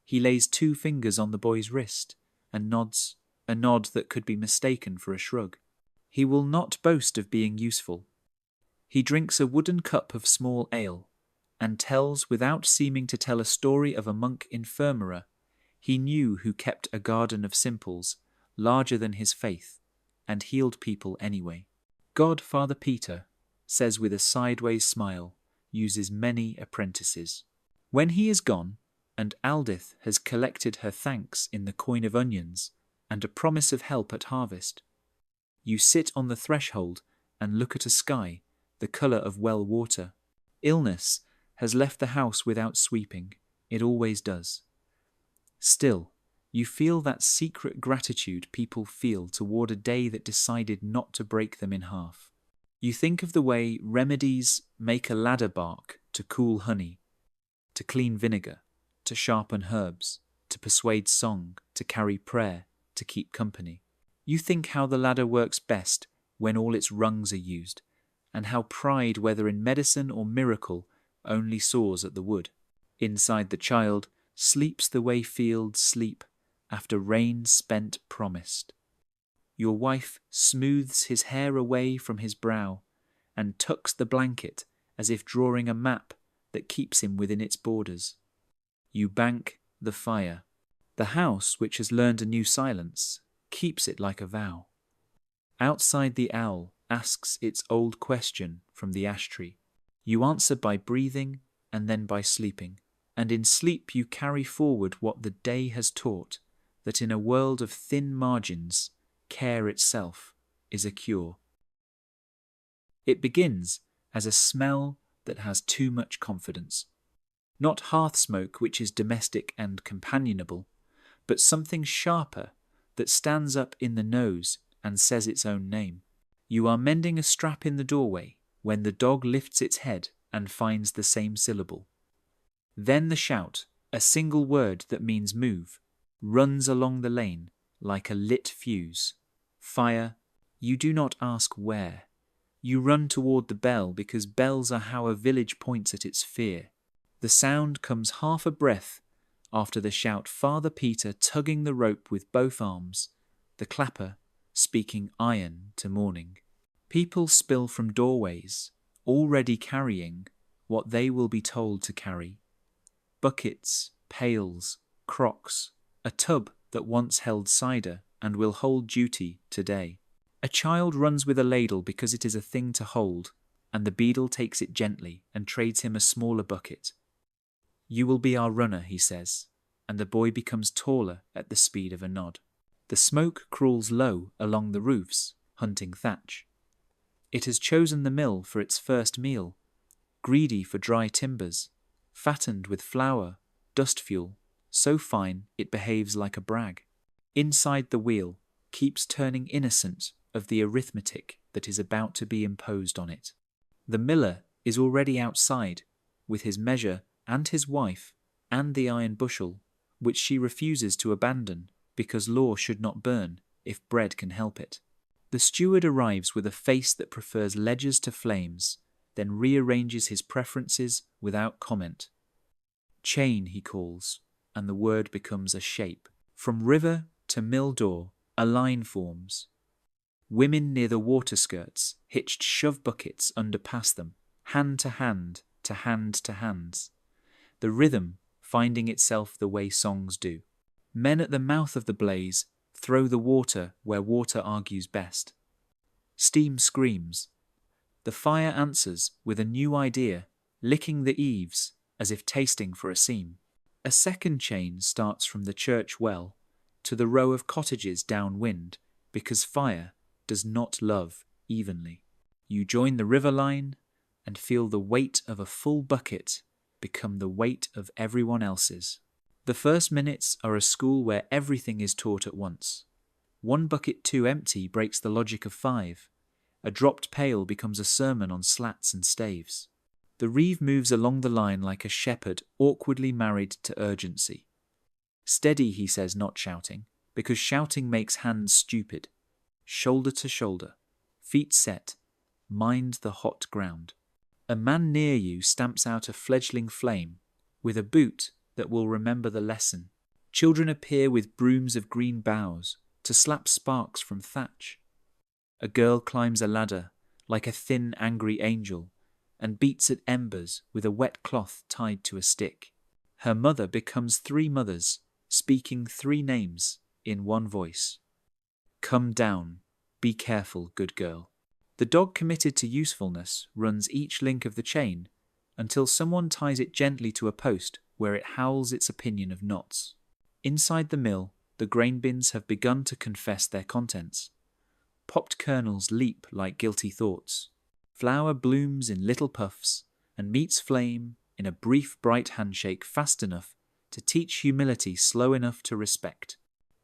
He lays 2 fingers on the boy's wrist and nods, a nod that could be mistaken for a shrug. He will not boast of being useful. He drinks a wooden cup of small ale, and tells, without seeming to tell, a story of a monk infirmary he knew who kept a garden of simples larger than his faith, and healed people anyway. God, Father Peter, says with a sideways smile, uses many apprentices. When he is gone, and Aldith has collected her thanks in the coin of onions and a promise of help at harvest, you sit on the threshold and look at a sky the colour of well water. Illness has left the house without sweeping. It always does. Still, you feel that secret gratitude people feel toward a day that decided not to break them in half. You think of the way Remedies make a ladder bark to cool honey, to clean vinegar, to sharpen herbs, to persuade song, to carry prayer, to keep company. You think how the ladder works best when all its rungs are used, and how pride, whether in medicine or miracle, only soars at the wood. Inside the child sleeps the way fields sleep after rain spent promised. Your wife smooths his hair away from his brow and tucks the blanket as if drawing a map that keeps him within its borders. You bank the fire. The house, which has learned a new silence, keeps it like a vow. Outside the owl asks its old question from the ash tree. You answer by breathing and then by sleeping, and in sleep you carry forward what the day has taught, that in a world of thin margins, care itself is a cure. It begins as a smell that has too much confidence. Not hearth smoke, which is domestic and companionable, but something sharper that stands up in the nose and says its own name. You are mending a strap in the doorway when the dog lifts its head and finds the same syllable. Then the shout, a single word that means move, runs along the lane like a lit fuse. Fire, you do not ask where. You run toward the bell because bells are how a village points at its fear. The sound comes half a breath after the shout, Father Peter tugging the rope with both arms, the clapper speaking iron to morning. People spill from doorways, already carrying what they will be told to carry. Buckets, pails, crocks, a tub that once held cider and will hold duty today. A child runs with a ladle because it is a thing to hold, and the Beadle takes it gently and trades him a smaller bucket. You will be our runner, he says, and the boy becomes taller at the speed of a nod. The smoke crawls low along the roofs, hunting Thatch. It has chosen the mill for its first meal, greedy for dry timbers, fattened with flour, dust fuel, so fine it behaves like a brag. Inside the wheel keeps turning innocent of the arithmetic that is about to be imposed on it. The miller is already outside, with his measure and his wife and the iron bushel, which she refuses to abandon because law should not burn if bread can help it. The steward arrives with a face that prefers ledgers to flames, then rearranges his preferences without comment. Chain, he calls, and the word becomes a shape. From river to mill door, a line forms. Women near the water skirts, hitched shove buckets under past them, hand to hand to hand to hands. The rhythm finding itself the way songs do. Men at the mouth of the blaze throw the water where water argues best. Steam screams. The fire answers with a new idea, licking the eaves as if tasting for a seam. A second chain starts from the church well to the row of cottages downwind, because fire does not love evenly. You join the river line and feel the weight of a full bucket become the weight of everyone else's. The first minutes are a school where everything is taught at once. One bucket too empty breaks the logic of 5. A dropped pail becomes a sermon on slats and staves. The reeve moves along the line like a shepherd awkwardly married to urgency. Steady, he says, not shouting, because shouting makes hands stupid. Shoulder to shoulder, feet set, mind the hot ground. A man near you stamps out a fledgling flame with a boot that will remember the lesson. Children appear with brooms of green boughs to slap sparks from thatch. A girl climbs a ladder like a thin, angry angel and beats at embers with a wet cloth tied to a stick. Her mother becomes 3 mothers, speaking 3 names in one voice. Come down. Be careful, good girl. The dog committed to usefulness runs each link of the chain until someone ties it gently to a post where it howls its opinion of knots. Inside the mill, the grain bins have begun to confess their contents. Popped kernels leap like guilty thoughts. Flour blooms in little puffs and meets flame in a brief, bright handshake fast enough to teach humility slow enough to respect.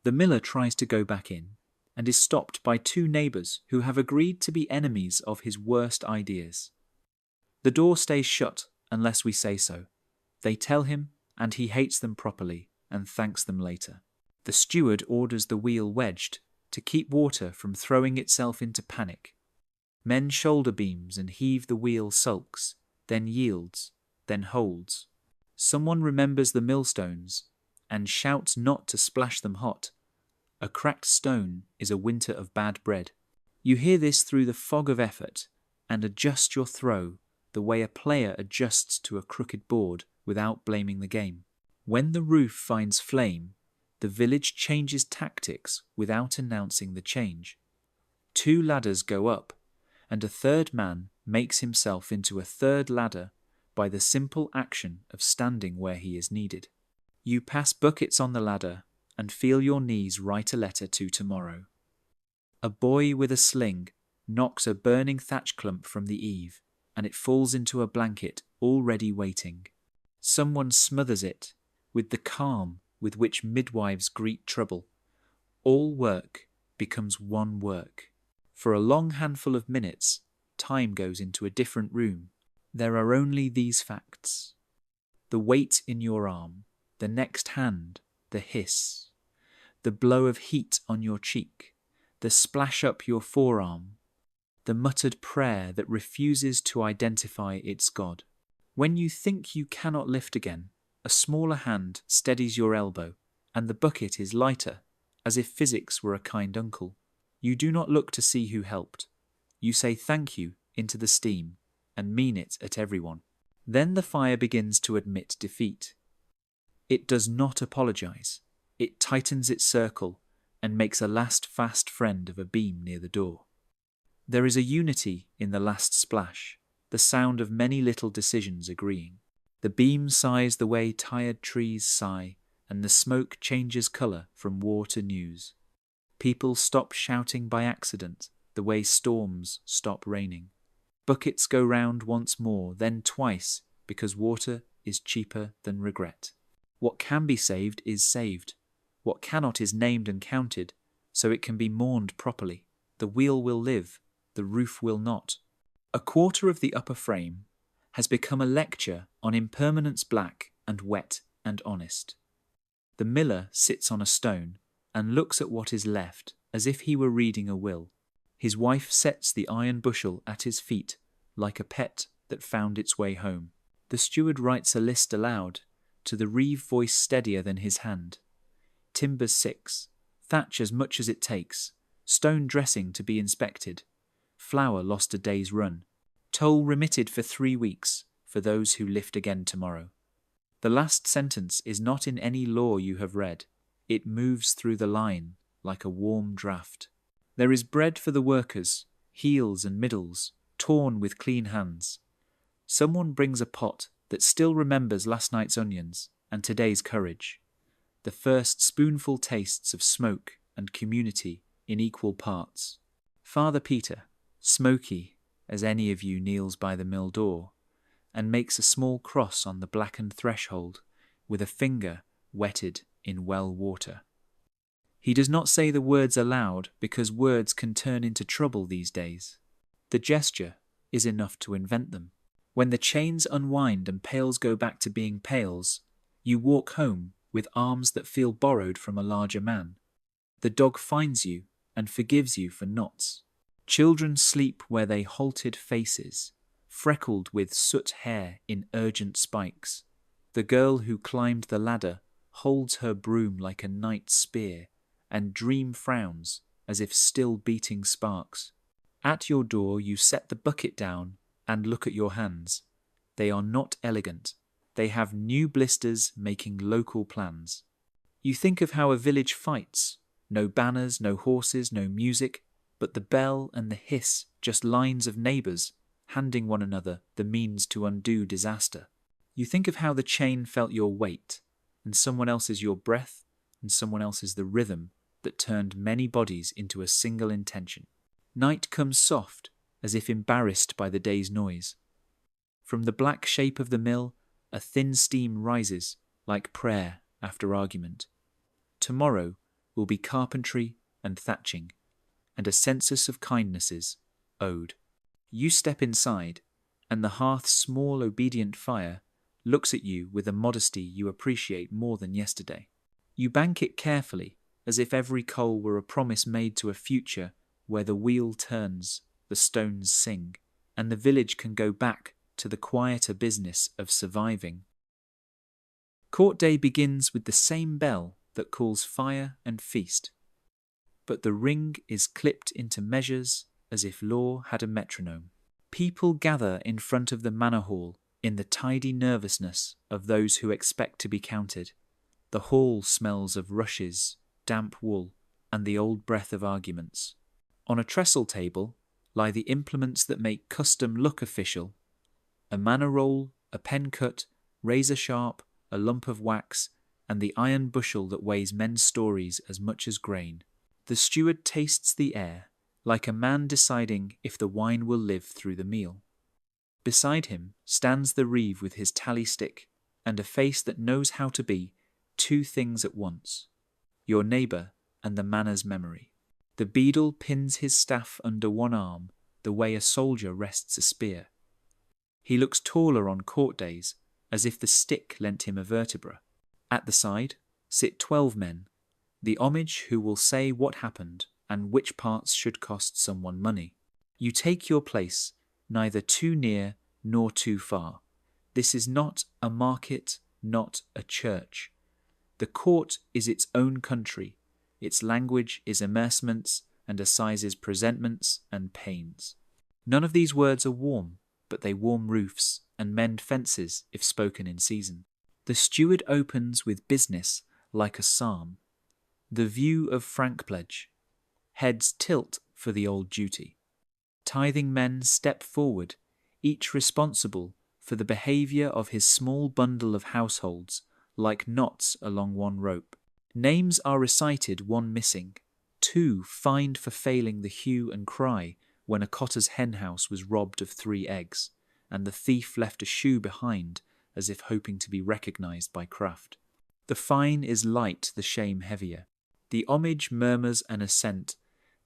The miller tries to go back in and is stopped by 2 neighbours who have agreed to be enemies of his worst ideas. The door stays shut unless we say so. They tell him, and he hates them properly and thanks them later. The steward orders the wheel wedged to keep water from throwing itself into panic. Men shoulder beams and heave the wheel sulks, then yields, then holds. Someone remembers the millstones and shouts not to splash them hot. A cracked stone is a winter of bad bread. You hear this through the fog of effort and adjust your throw the way a player adjusts to a crooked board without blaming the game. When the roof finds flame, the village changes tactics without announcing the change. 2 ladders go up, and a 3rd man makes himself into a 3rd ladder by the simple action of standing where he is needed. You pass buckets on the ladder and feel your knees write a letter to tomorrow. A boy with a sling knocks a burning thatch clump from the eave, and it falls into a blanket already waiting. Someone smothers it with the calm with which midwives greet trouble. All work becomes one work. For a long handful of minutes, time goes into a different room. There are only these facts. The weight in your arm, the next hand, the hiss, the blow of heat on your cheek, the splash up your forearm, the muttered prayer that refuses to identify its God. When you think you cannot lift again, a smaller hand steadies your elbow, and the bucket is lighter, as if physics were a kind uncle. You do not look to see who helped. You say thank you into the steam, and mean it at everyone. Then the fire begins to admit defeat. It does not apologize. It tightens its circle and makes a last fast friend of a beam near the door. There is a unity in the last splash, the sound of many little decisions agreeing. The beam sighs the way tired trees sigh, and the smoke changes colour from war to news. People stop shouting by accident, the way storms stop raining. Buckets go round once more, then twice, because water is cheaper than regret. What can be saved is saved. What cannot is named and counted, so it can be mourned properly. The wheel will live, the roof will not. A quarter of the upper frame has become a lecture on impermanence black and wet and honest. The miller sits on a stone and looks at what is left as if he were reading a will. His wife sets the iron bushel at his feet like a pet that found its way home. The steward writes a list aloud, to the reeve voice steadier than his hand. Timbers 6, thatch as much as it takes, stone dressing to be inspected, flour lost a day's run, toll remitted for 3 weeks for those who lift again tomorrow. The last sentence is not in any law you have read. It moves through the line like a warm draught. There is bread for the workers, heels and middles, torn with clean hands. Someone brings a pot that still remembers last night's onions and today's courage. The first spoonful tastes of smoke and community in equal parts. Father Peter, smoky as any of you, kneels by the mill door and makes a small cross on the blackened threshold with a finger wetted in well water. He does not say the words aloud because words can turn into trouble these days. The gesture is enough to invent them. When the chains unwind and pails go back to being pails, you walk home with arms that feel borrowed from a larger man. The dog finds you and forgives you for knots. Children sleep where they halted faces, freckled with soot hair in urgent spikes. The girl who climbed the ladder holds her broom like a knight's spear, and dream frowns as if still beating sparks. At your door you set the bucket down and look at your hands. They are not elegant. They have new blisters making local plans. You think of how a village fights. No banners, no horses, no music, but the bell and the hiss, just lines of neighbours handing one another the means to undo disaster. You think of how the chain felt your weight, and someone else is your breath, and someone else is the rhythm that turned many bodies into a single intention. Night comes soft, as if embarrassed by the day's noise. From the black shape of the mill, a thin steam rises, like prayer after argument. Tomorrow will be carpentry and thatching, and a census of kindnesses owed. You step inside, and the hearth's small obedient fire looks at you with a modesty you appreciate more than yesterday. You bank it carefully, as if every coal were a promise made to a future where the wheel turns, the stones sing, and the village can go back to the quieter business of surviving. Court day begins with the same bell that calls fire and feast, but the ring is clipped into measures as if law had a metronome. People gather in front of the manor hall in the tidy nervousness of those who expect to be counted. The hall smells of rushes, damp wool, and the old breath of arguments. On a trestle table lie the implements that make custom look official: a manor roll, a pen cut, razor sharp, a lump of wax, and the iron bushel that weighs men's stories as much as grain. The steward tastes the air, like a man deciding if the wine will live through the meal. Beside him stands the reeve with his tally stick, and a face that knows how to be two things at once: your neighbour and the manor's memory. The Beadle pins his staff under one arm, the way a soldier rests a spear. He looks taller on court days, as if the stick lent him a vertebra. At the side sit 12 men, the homage who will say what happened and which parts should cost someone money. You take your place, neither too near nor too far. This is not a market, not a church. The court is its own country. Its language is immersements and assizes presentments and pains. None of these words are warm, but they warm roofs and mend fences if spoken in season. The steward opens with business like a psalm. The view of frank pledge. Heads tilt for the old duty. Tithing men step forward, each responsible for the behaviour of his small bundle of households, like knots along one rope. Names are recited, one missing, 2 fined for failing the hue and cry when a cotter's henhouse was robbed of 3 eggs, and the thief left a shoe behind as if hoping to be recognised by craft. The fine is light, the shame heavier. The homage murmurs an assent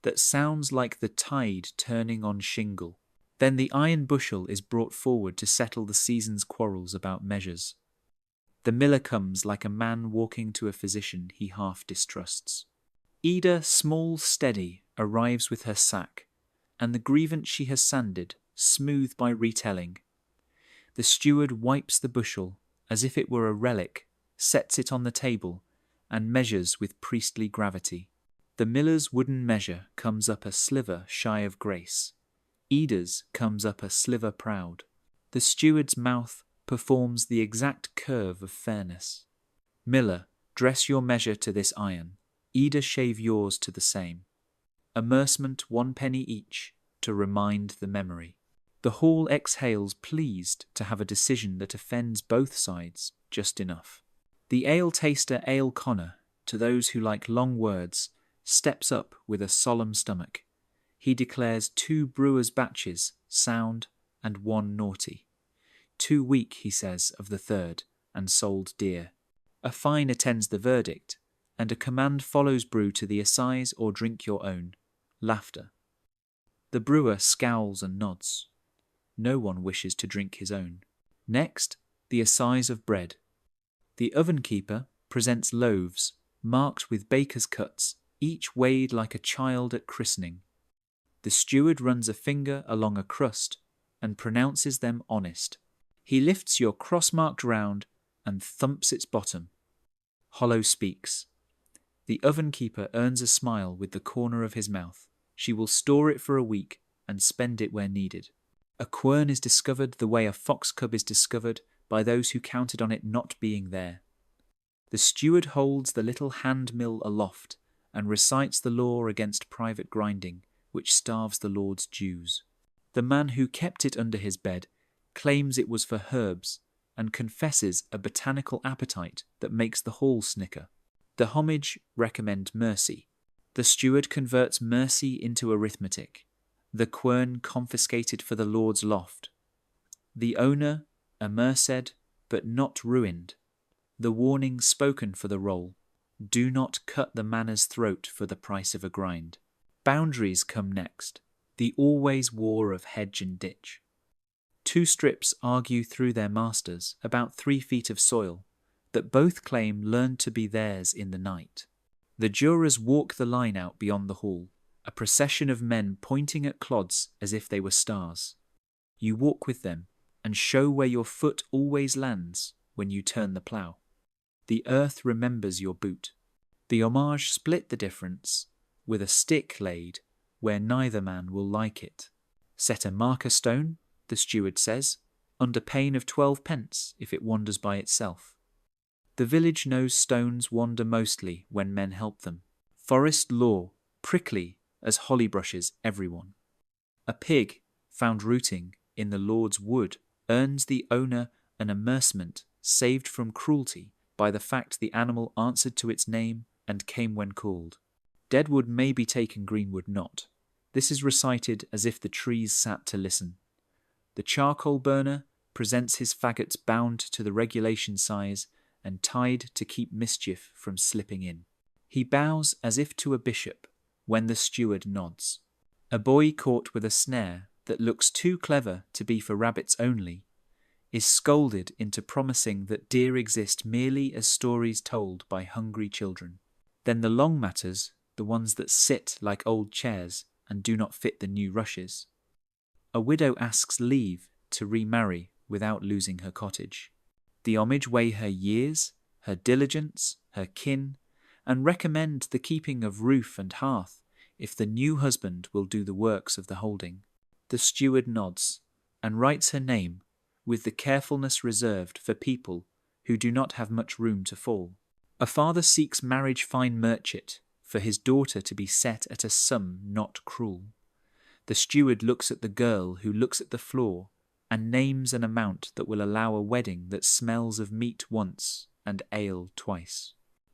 that sounds like the tide turning on shingle. Then the iron bushel is brought forward to settle the season's quarrels about measures. The miller comes like a man walking to a physician he half distrusts. Ida, small, steady, arrives with her sack, and the grievance she has sanded, smooth by retelling. The steward wipes the bushel as if it were a relic, sets it on the table, and measures with priestly gravity. The miller's wooden measure comes up a sliver shy of grace. Ida's comes up a sliver proud. The steward's mouth performs the exact curve of fairness. Miller, dress your measure to this iron. Ida, shave yours to the same. Amercement 1 penny each, to remind the memory. The hall exhales, pleased to have a decision that offends both sides just enough. The ale taster Ale Connor, to those who like long words, steps up with a solemn stomach. He declares 2 brewers' batches, sound, and 1 naughty. 2 weak, he says, of the 3rd, and sold dear. A fine attends the verdict, and a command follows brew to the assize or drink your own. Laughter. The brewer scowls and nods. No one wishes to drink his own. Next, the assize of bread. The oven keeper presents loaves, marked with baker's cuts, each weighed like a child at christening. The steward runs a finger along a crust and pronounces them honest. He lifts your cross-marked round and thumps its bottom. Hollow speaks. The oven keeper earns a smile with the corner of his mouth. She will store it for a week and spend it where needed. A quern is discovered the way a fox cub is discovered by those who counted on it not being there. The steward holds the little hand mill aloft and recites the law against private grinding, which starves the Lord's Jews. The man who kept it under his bed claims it was for herbs and confesses a botanical appetite that makes the hall snicker. The homage recommend mercy. The steward converts mercy into arithmetic. The quern confiscated for the Lord's loft. The owner, amerced, but not ruined. The warning spoken for the roll. Do not cut the manor's throat for the price of a grind. Boundaries come next. The always war of hedge and ditch. Two strips argue through their masters about 3 feet of soil that both claim learned to be theirs in the night. The jurors walk the line out beyond the hall, a procession of men pointing at clods as if they were stars. You walk with them and show where your foot always lands when you turn the plough. The earth remembers your boot. The homage split the difference with a stick laid where neither man will like it. Set a marker stone, the steward says, under pain of 12 pence if it wanders by itself. The village knows stones wander mostly when men help them. Forest law, prickly as holly brushes everyone. A pig found rooting in the Lord's wood earns the owner an amercement saved from cruelty by the fact the animal answered to its name and came when called. Deadwood may be taken, greenwood not. This is recited as if the trees sat to listen. The charcoal burner presents his faggots bound to the regulation size and tied to keep mischief from slipping in. He bows as if to a bishop when the steward nods. A boy caught with a snare that looks too clever to be for rabbits only is scolded into promising that deer exist merely as stories told by hungry children. Then the long matters, the ones that sit like old chairs and do not fit the new rushes. A widow asks leave to remarry without losing her cottage. The homage weigh her years, her diligence, her kin, and recommend the keeping of roof and hearth if the new husband will do the works of the holding. The steward nods and writes her name with the carefulness reserved for people who do not have much room to fall. A father seeks marriage fine merchant for his daughter to be set at a sum not cruel. The steward looks at the girl who looks at the floor and names an amount that will allow a wedding that smells of meat once and ale twice.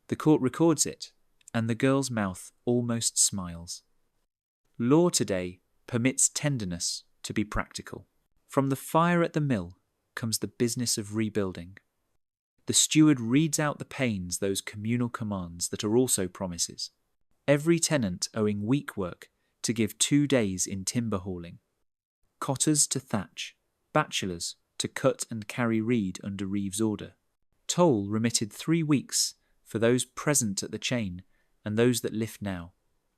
The court records it, and the girl's mouth almost smiles. Law today permits tenderness to be practical. From the fire at the mill comes the business of rebuilding. The steward reads out the pains those communal commands that are also promises. Every tenant owing week work to give 2 days in timber hauling. Cotters to thatch, bachelors to cut and carry reed under Reeve's order. Toll remitted 3 weeks for those present at the chain and those that lift now.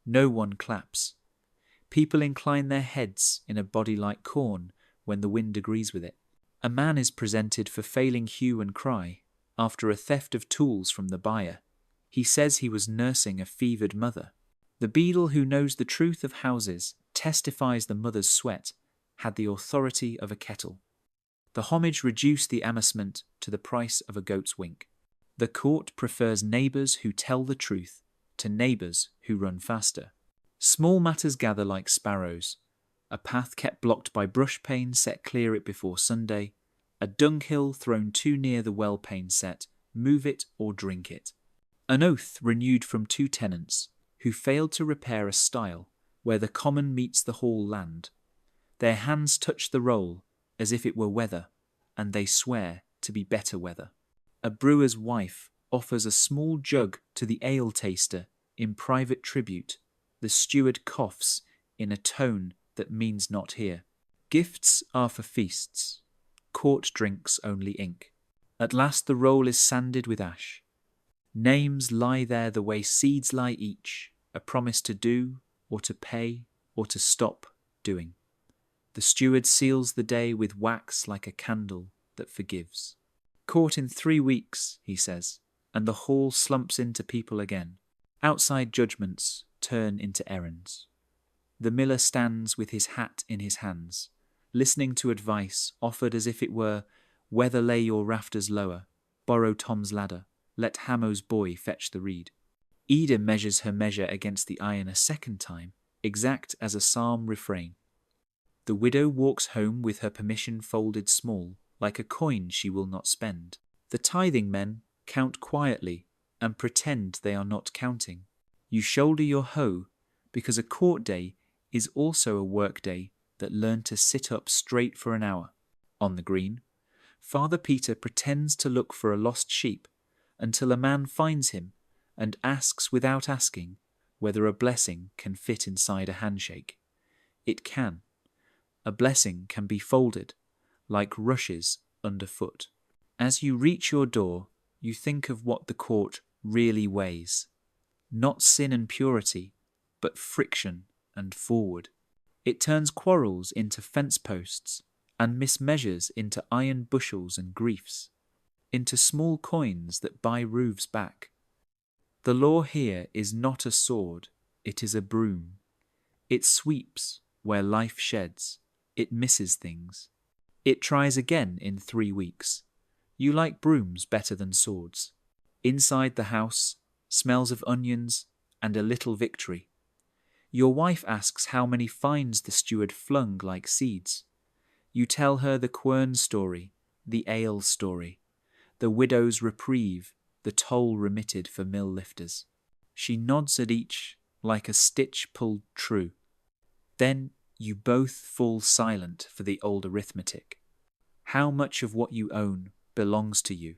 No one claps. People incline their heads in a body like corn when the wind agrees with it. A man is presented for failing hue and cry after a theft of tools from the buyer. He says he was nursing a fevered mother. The beadle who knows the truth of houses testifies the mother's sweat had the authority of a kettle. The homage reduced the amercement to the price of a goat's wink. The court prefers neighbours who tell the truth to neighbours who run faster. Small matters gather like sparrows. A path kept blocked by brush pane set clear it before Sunday. A dunghill thrown too near the well pane set, move it or drink it. An oath renewed from 2 tenants who failed to repair a stile where the common meets the hall land. Their hands touch the roll as if it were weather, and they swear to be better weather. A brewer's wife offers a small jug to the ale taster in private tribute. The steward coughs in a tone that means not here. Gifts are for feasts. Court drinks only ink. At last the roll is sanded with ash. Names lie there the way seeds lie each, a promise to do, or to pay, or to stop doing. The steward seals the day with wax like a candle that forgives. Court in 3 weeks, he says, and the hall slumps into people again. Outside judgments turn into errands. The miller stands with his hat in his hands, listening to advice offered as if it were, "Whether lay your rafters lower, borrow Tom's ladder, let Hamo's boy fetch the reed." Ida measures her measure against the iron a second time, exact as a psalm refrain. The widow walks home with her permission folded small, like a coin she will not spend. The tithing men count quietly and pretend they are not counting. You shoulder your hoe, because a court day is also a work day that learned to sit up straight for an hour. On the green, Father Peter pretends to look for a lost sheep until a man finds him and asks without asking whether a blessing can fit inside a handshake. It can. A blessing can be folded, like rushes underfoot. As you reach your door, you think of what the court really weighs. Not sin and purity, but friction and forward. It turns quarrels into fence posts and mismeasures into iron bushels and griefs, into small coins that buy roofs back. The law here is not a sword, it is a broom. It sweeps where life sheds, it misses things. It tries again in 3 weeks. You like brooms better than swords. Inside the house, smells of onions and a little victory. Your wife asks how many fines the steward flung like seeds. You tell her the quern story, the ale story, the widow's reprieve, the toll remitted for mill lifters. She nods at each like a stitch pulled true. Then you both fall silent for the old arithmetic. How much of what you own belongs to you,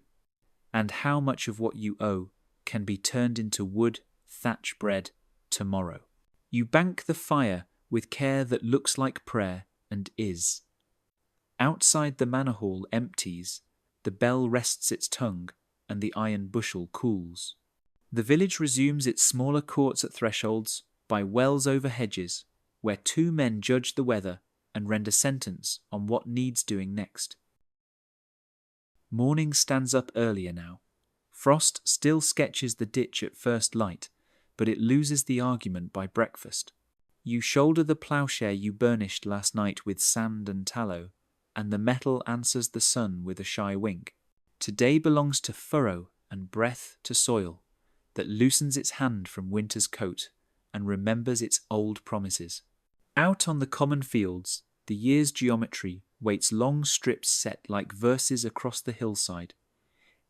and how much of what you owe can be turned into wood, thatch bread tomorrow. You bank the fire with care that looks like prayer and is. Outside the manor hall empties, the bell rests its tongue, and the iron bushel cools. The village resumes its smaller courts at thresholds, by wells over hedges, where 2 men judge the weather and render sentence on what needs doing next. Morning stands up earlier now. Frost still sketches the ditch at first light, but it loses the argument by breakfast. You shoulder the ploughshare you burnished last night with sand and tallow, and the metal answers the sun with a shy wink. Today belongs to furrow and breath to soil, that loosens its hand from winter's coat and remembers its old promises. Out on the common fields, the year's geometry waits long strips set like verses across the hillside,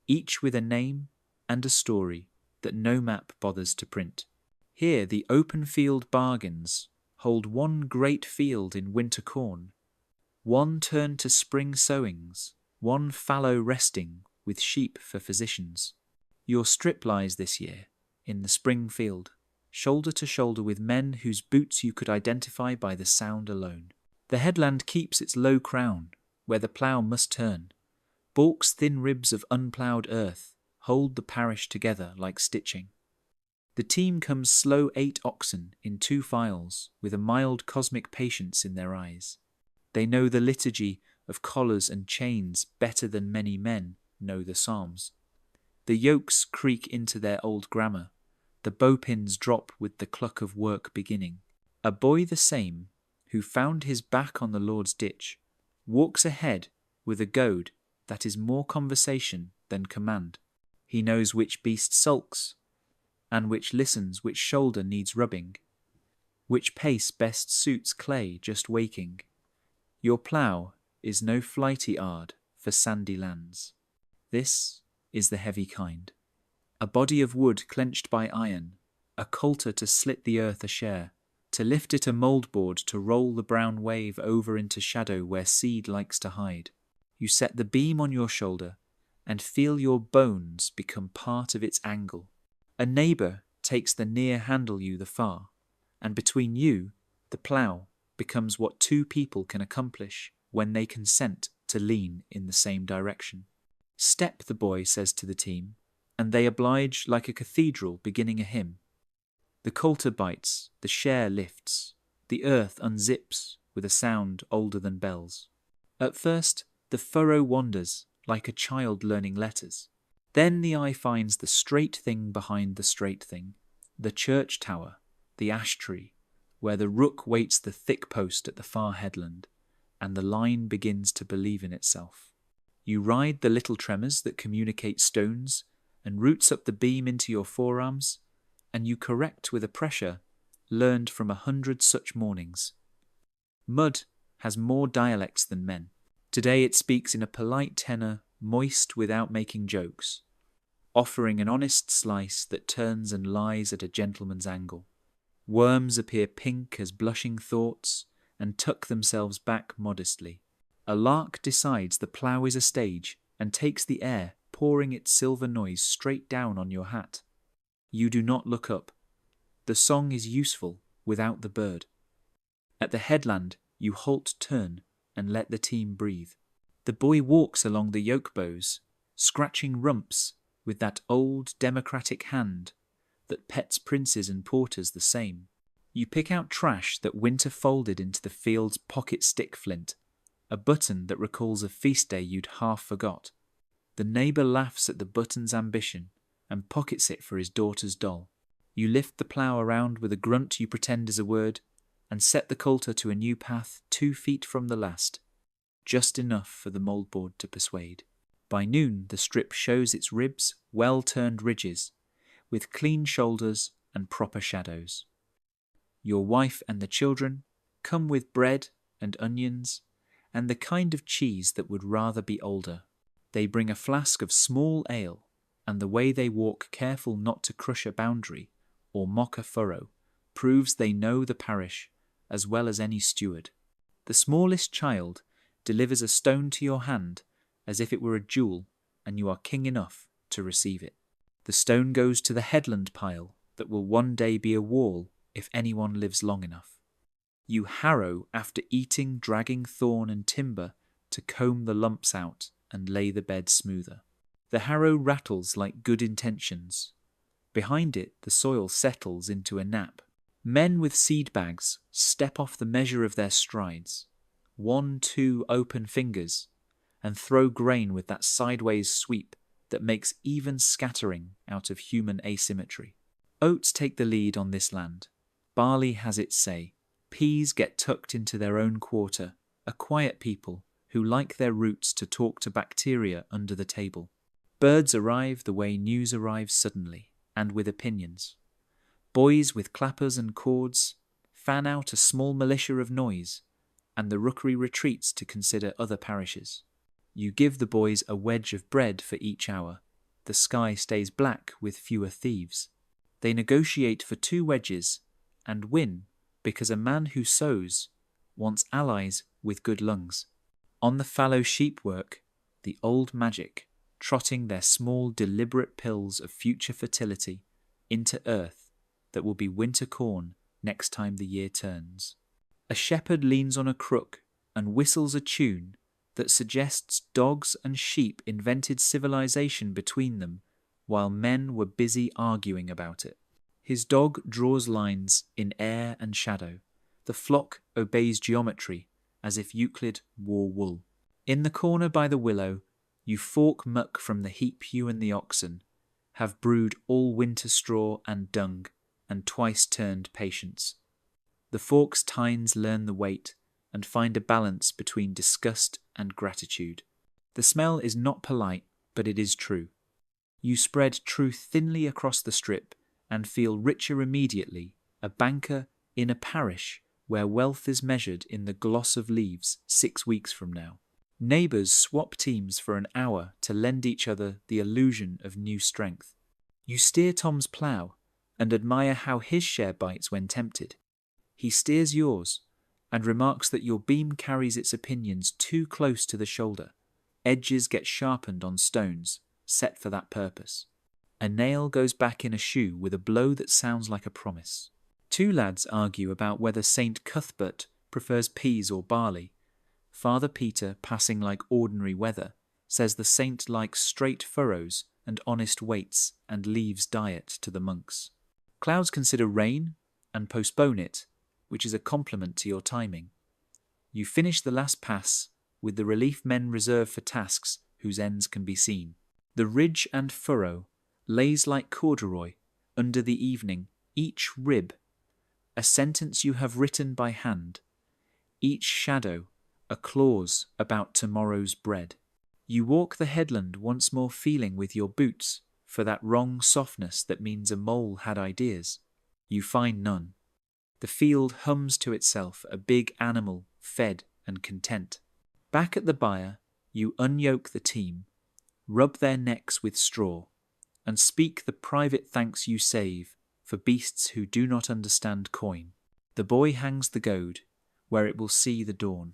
each with a name and a story that no map bothers to print. Here the open field bargains hold one great field in winter corn, one turn to spring sowings, one fallow resting with sheep for physicians. Your strip lies this year in the spring field, shoulder to shoulder with men whose boots you could identify by the sound alone. The headland keeps its low crown, where the plough must turn. Balk's thin ribs of unploughed earth hold the parish together like stitching. The team comes slow 8 oxen in 2 files, with a mild cosmic patience in their eyes. They know the liturgy of collars and chains better than many men know the psalms. The yokes creak into their old grammar. The bowpins drop with the cluck of work beginning. A boy the same, who found his back on the Lord's ditch, walks ahead with a goad that is more conversation than command. He knows which beast sulks, and which listens, which shoulder needs rubbing, which pace best suits clay just waking. Your plough is no flighty ard for sandy lands. This is the heavy kind. A body of wood clenched by iron, a coulter to slit the earth a share, to lift it a mouldboard to roll the brown wave over into shadow where seed likes to hide. You set the beam on your shoulder and feel your bones become part of its angle. A neighbour takes the near handle you the far, and between you, the plough, becomes what 2 people can accomplish when they consent to lean in the same direction. Step, the boy says to the team, and they oblige like a cathedral beginning a hymn. The coulter bites, the share lifts, the earth unzips with a sound older than bells. At first, the furrow wanders like a child learning letters. Then the eye finds the straight thing behind the straight thing, the church tower, the ash tree, where the rook waits the thick post at the far headland, and the line begins to believe in itself. You ride the little tremors that communicate stones, and roots up the beam into your forearms, and you correct with a pressure learned from 100 such mornings. Mud has more dialects than men. Today it speaks in a polite tenor, moist without making jokes, offering an honest slice that turns and lies at a gentleman's angle. Worms appear pink as blushing thoughts and tuck themselves back modestly. A lark decides the plough is a stage and takes the air, pouring its silver noise straight down on your hat. You do not look up. The song is useful without the bird. At the headland, you turn, and let the team breathe. The boy walks along the yoke bows, scratching rumps with that old democratic hand that pets princes and porters the same. You pick out trash that winter folded into the field's pocket stick flint, a button that recalls a feast day you'd half forgot. The neighbour laughs at the button's ambition and pockets it for his daughter's doll. You lift the plough around with a grunt you pretend is a word, and set the coulter to a new path 2 feet from the last, just enough for the mouldboard to persuade. By noon the strip shows its ribs, well-turned ridges, with clean shoulders and proper shadows. Your wife and the children come with bread and onions, and the kind of cheese that would rather be older. They bring a flask of small ale, and the way they walk careful not to crush a boundary or mock a furrow proves they know the parish as well as any steward. The smallest child delivers a stone to your hand as if it were a jewel, and you are king enough to receive it. The stone goes to the headland pile that will one day be a wall if anyone lives long enough. You harrow after eating, dragging thorn and timber to comb the lumps out and lay the bed smoother. The harrow rattles like good intentions. Behind it the soil settles into a nap. Men with seed bags step off the measure of their strides, 1, 2 open fingers, and throw grain with that sideways sweep that makes even scattering out of human asymmetry. Oats take the lead on this land. Barley has its say. Peas get tucked into their own quarter, a quiet people who like their roots to talk to bacteria under the table. Birds arrive the way news arrives suddenly, and with opinions. Boys with clappers and cords fan out a small militia of noise, and the rookery retreats to consider other parishes. You give the boys a wedge of bread for each hour. The sky stays black with fewer thieves. They negotiate for 2 wedges and win because a man who sows wants allies with good lungs. On the fallow sheep work, the old magic, trotting their small deliberate pills of future fertility into earth that will be winter corn next time the year turns. A shepherd leans on a crook and whistles a tune that suggests dogs and sheep invented civilization between them while men were busy arguing about it. His dog draws lines in air and shadow. The flock obeys geometry as if Euclid wore wool. In the corner by the willow, you fork muck from the heap you and the oxen have brewed all winter straw and dung and twice turned patience. The fork's tines learn the weight and find a balance between disgust and gratitude. The smell is not polite, but it is true. You spread truth thinly across the strip and feel richer immediately, a banker in a parish where wealth is measured in the gloss of leaves 6 weeks from now. Neighbours swap teams for an hour to lend each other the illusion of new strength. You steer Tom's plough and admire how his share bites when tempted. He steers yours and remarks that your beam carries its opinions too close to the shoulder. Edges get sharpened on stones, set for that purpose. A nail goes back in a shoe with a blow that sounds like a promise. 2 lads argue about whether Saint Cuthbert prefers peas or barley. Father Peter, passing like ordinary weather, says the saint likes straight furrows and honest weights and leaves diet to the monks. Clouds consider rain and postpone it, which is a compliment to your timing. You finish the last pass with the relief men reserve for tasks whose ends can be seen. The ridge and furrow lays like corduroy under the evening, each rib, a sentence you have written by hand, each shadow a clause about tomorrow's bread. You walk the headland once more, feeling with your boots for that wrong softness that means a mole had ideas. You find none. The field hums to itself, a big animal, fed and content. Back at the byre, you unyoke the team, rub their necks with straw, and speak the private thanks you save for beasts who do not understand coin. The boy hangs the goad where it will see the dawn.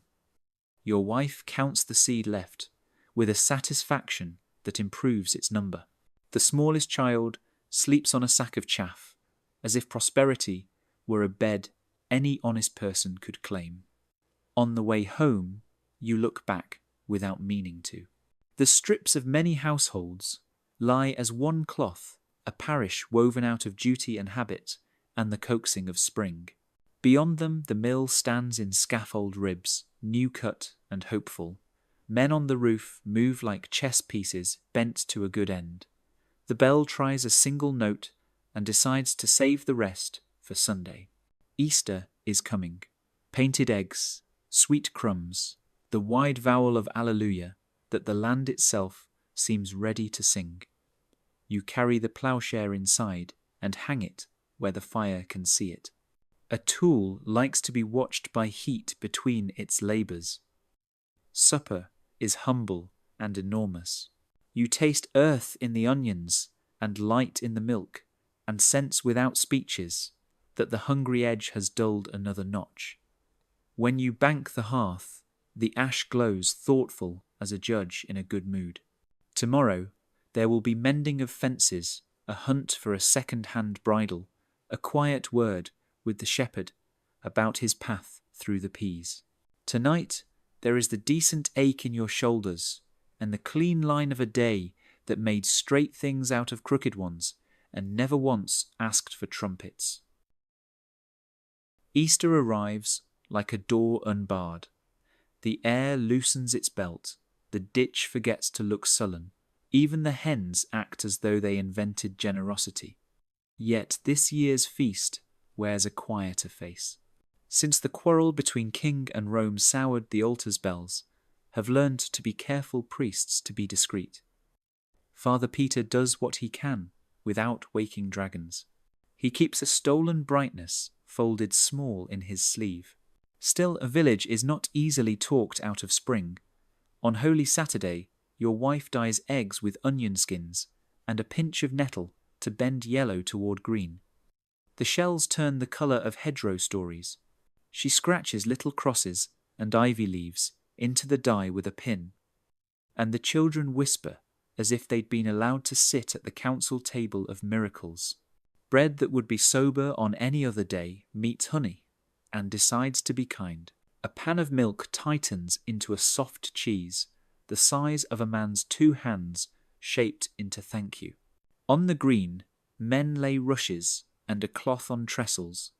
Your wife counts the seed left with a satisfaction that improves its number. The smallest child sleeps on a sack of chaff, as if prosperity were a bed any honest person could claim. On the way home, you look back without meaning to. The strips of many households lie as one cloth, a parish woven out of duty and habit and the coaxing of spring. Beyond them the mill stands in scaffold ribs, new cut and hopeful. Men on the roof move like chess pieces bent to a good end. The bell tries a single note and decides to save the rest for Sunday. Easter is coming. Painted eggs, sweet crumbs, the wide vowel of Alleluia that the land itself seems ready to sing. You carry the ploughshare inside and hang it where the fire can see it. A tool likes to be watched by heat between its labours. Supper is humble and enormous. You taste earth in the onions and light in the milk, and sense without speeches that the hungry edge has dulled another notch. When you bank the hearth, the ash glows thoughtful as a judge in a good mood. Tomorrow there will be mending of fences, a hunt for a second-hand bridle, a quiet word with the shepherd about his path through the peas. Tonight there is the decent ache in your shoulders and the clean line of a day that made straight things out of crooked ones and never once asked for trumpets. Easter arrives like a door unbarred. The air loosens its belt, the ditch forgets to look sullen, even the hens act as though they invented generosity. Yet this year's feast wears a quieter face. Since the quarrel between King and Rome soured the altar's bells, have learned to be careful priests to be discreet. Father Peter does what he can without waking dragons. He keeps a stolen brightness folded small in his sleeve. Still, a village is not easily talked out of spring. On Holy Saturday, your wife dyes eggs with onion skins and a pinch of nettle to bend yellow toward green. The shells turn the colour of hedgerow stories. She scratches little crosses and ivy leaves into the dye with a pin, and the children whisper as if they'd been allowed to sit at the council table of miracles. Bread that would be sober on any other day meets honey and decides to be kind. A pan of milk tightens into a soft cheese, the size of a man's 2 hands shaped into thank you. On the green, men lay rushes and a cloth on trestles,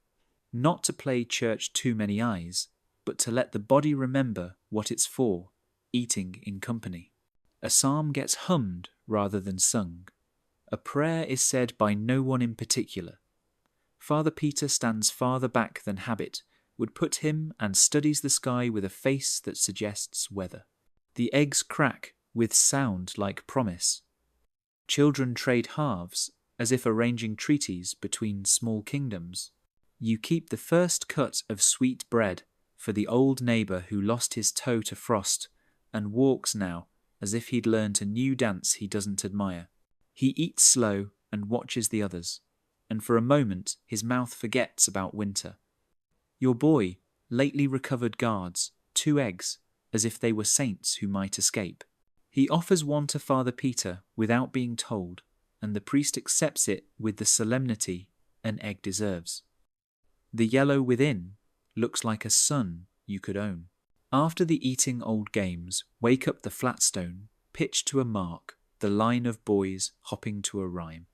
not to play church too many eyes, but to let the body remember what it's for, eating in company. A psalm gets hummed rather than sung. A prayer is said by no one in particular. Father Peter stands farther back than habit would put him and studies the sky with a face that suggests weather. The eggs crack with sound like promise. Children trade halves as if arranging treaties between small kingdoms. You keep the first cut of sweet bread for the old neighbour who lost his toe to frost and walks now as if he'd learnt a new dance he doesn't admire. He eats slow and watches the others, and for a moment his mouth forgets about winter. Your boy lately recovered guards 2 eggs as if they were saints who might escape. He offers one to Father Peter without being told, and the priest accepts it with the solemnity an egg deserves. The yellow within looks like a sun you could own. After the eating old games, wake up the flat stone, pitch to a mark, the line of boys hopping to a rhyme.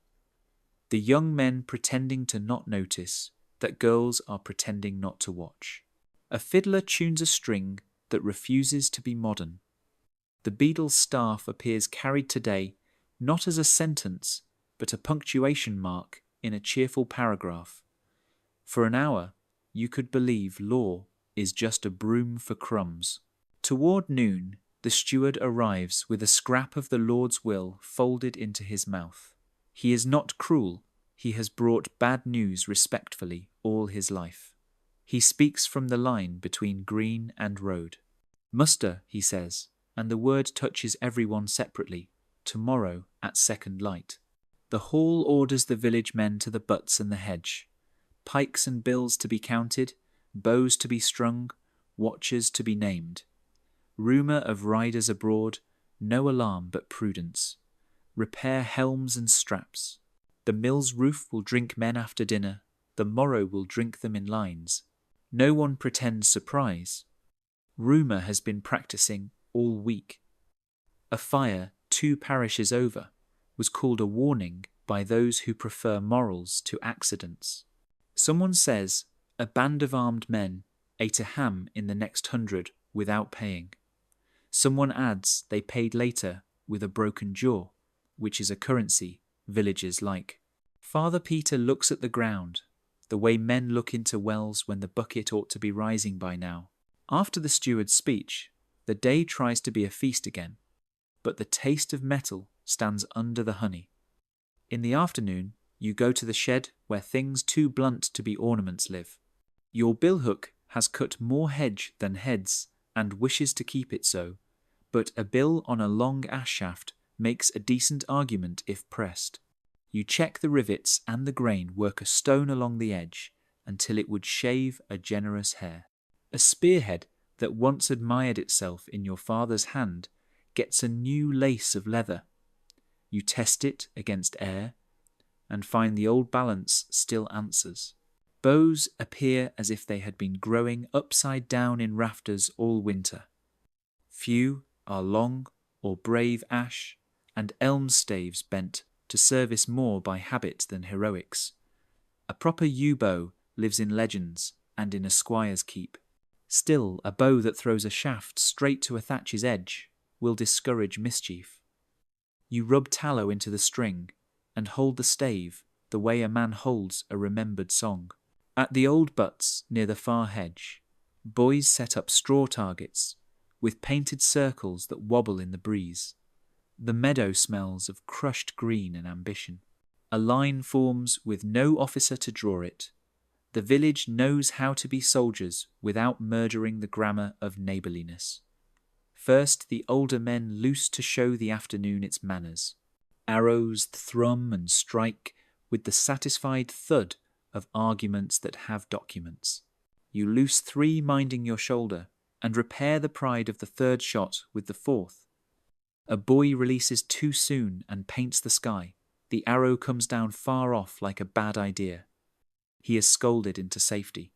The young men pretending to not notice that girls are pretending not to watch. A fiddler tunes a string that refuses to be modern. The Beadle's staff appears carried today not as a sentence, but a punctuation mark in a cheerful paragraph. For an hour, you could believe law is just a broom for crumbs. Toward noon, the steward arrives with a scrap of the Lord's will folded into his mouth. He is not cruel. He has brought bad news respectfully all his life. He speaks from the line between green and road. Muster, he says, and the word touches everyone separately, tomorrow at second light. The hall orders the village men to the butts and the hedge, pikes and bills to be counted, bows to be strung, watches to be named. Rumour of riders abroad, no alarm but prudence. Repair helms and straps. The mill's roof will drink men after dinner, the morrow will drink them in lines. No one pretends surprise. Rumour has been practising all week. A fire 2 parishes over was called a warning by those who prefer morals to accidents. Someone says a band of armed men ate a ham in the next 100 without paying. Someone adds they paid later with a broken jaw, which is a currency villagers like. Father Peter looks at the ground, the way men look into wells when the bucket ought to be rising by now. After the steward's speech, the day tries to be a feast again, but the taste of metal stands under the honey. In the afternoon, you go to the shed where things too blunt to be ornaments live. Your billhook has cut more hedge than heads and wishes to keep it so, but a bill on a long ash shaft makes a decent argument if pressed. You check the rivets and the grain work a stone along the edge until it would shave a generous hair. A spearhead that once admired itself in your father's hand gets a new lace of leather. You test it against air and find the old balance still answers. Bows appear as if they had been growing upside down in rafters all winter. Few are long or brave ash, and elm staves bent to service more by habit than heroics. A proper yew bow lives in legends and in a squire's keep. Still, a bow that throws a shaft straight to a thatch's edge will discourage mischief. You rub tallow into the string and hold the stave the way a man holds a remembered song. At the old butts near the far hedge, boys set up straw targets with painted circles that wobble in the breeze. The meadow smells of crushed green and ambition. A line forms with no officer to draw it. The village knows how to be soldiers without murdering the grammar of neighbourliness. First the older men loose to show the afternoon its manners. Arrows thrum and strike with the satisfied thud of arguments that have documents. You loose 3 minding your shoulder and repair the pride of the 3rd shot with the 4th. A boy releases too soon and paints the sky. The arrow comes down far off like a bad idea. He is scolded into safety.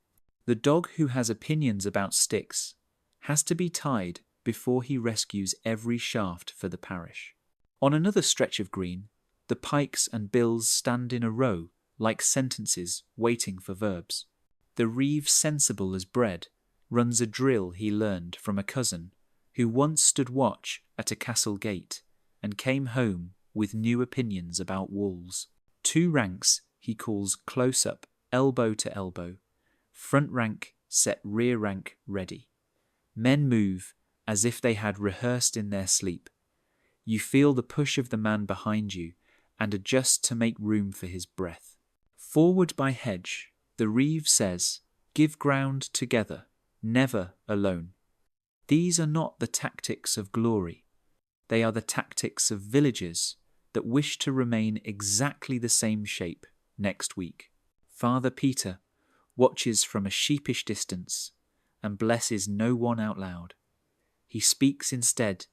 The dog who has opinions about sticks has to be tied before he rescues every shaft for the parish. On another stretch of green, the pikes and bills stand in a row like sentences waiting for verbs. The reeve sensible as bread runs a drill he learned from a cousin who once stood watch at a castle gate and came home with new opinions about walls. 2 ranks he calls close up, elbow to elbow. Front rank set rear rank ready. Men move as if they had rehearsed in their sleep. You feel the push of the man behind you and adjust to make room for his breath. Forward by hedge, the reeve says, "Give ground together, never alone." These are not the tactics of glory. They are the tactics of villagers that wish to remain exactly the same shape next week. Father Peter watches from a sheepish distance and blesses no one out loud. He speaks instead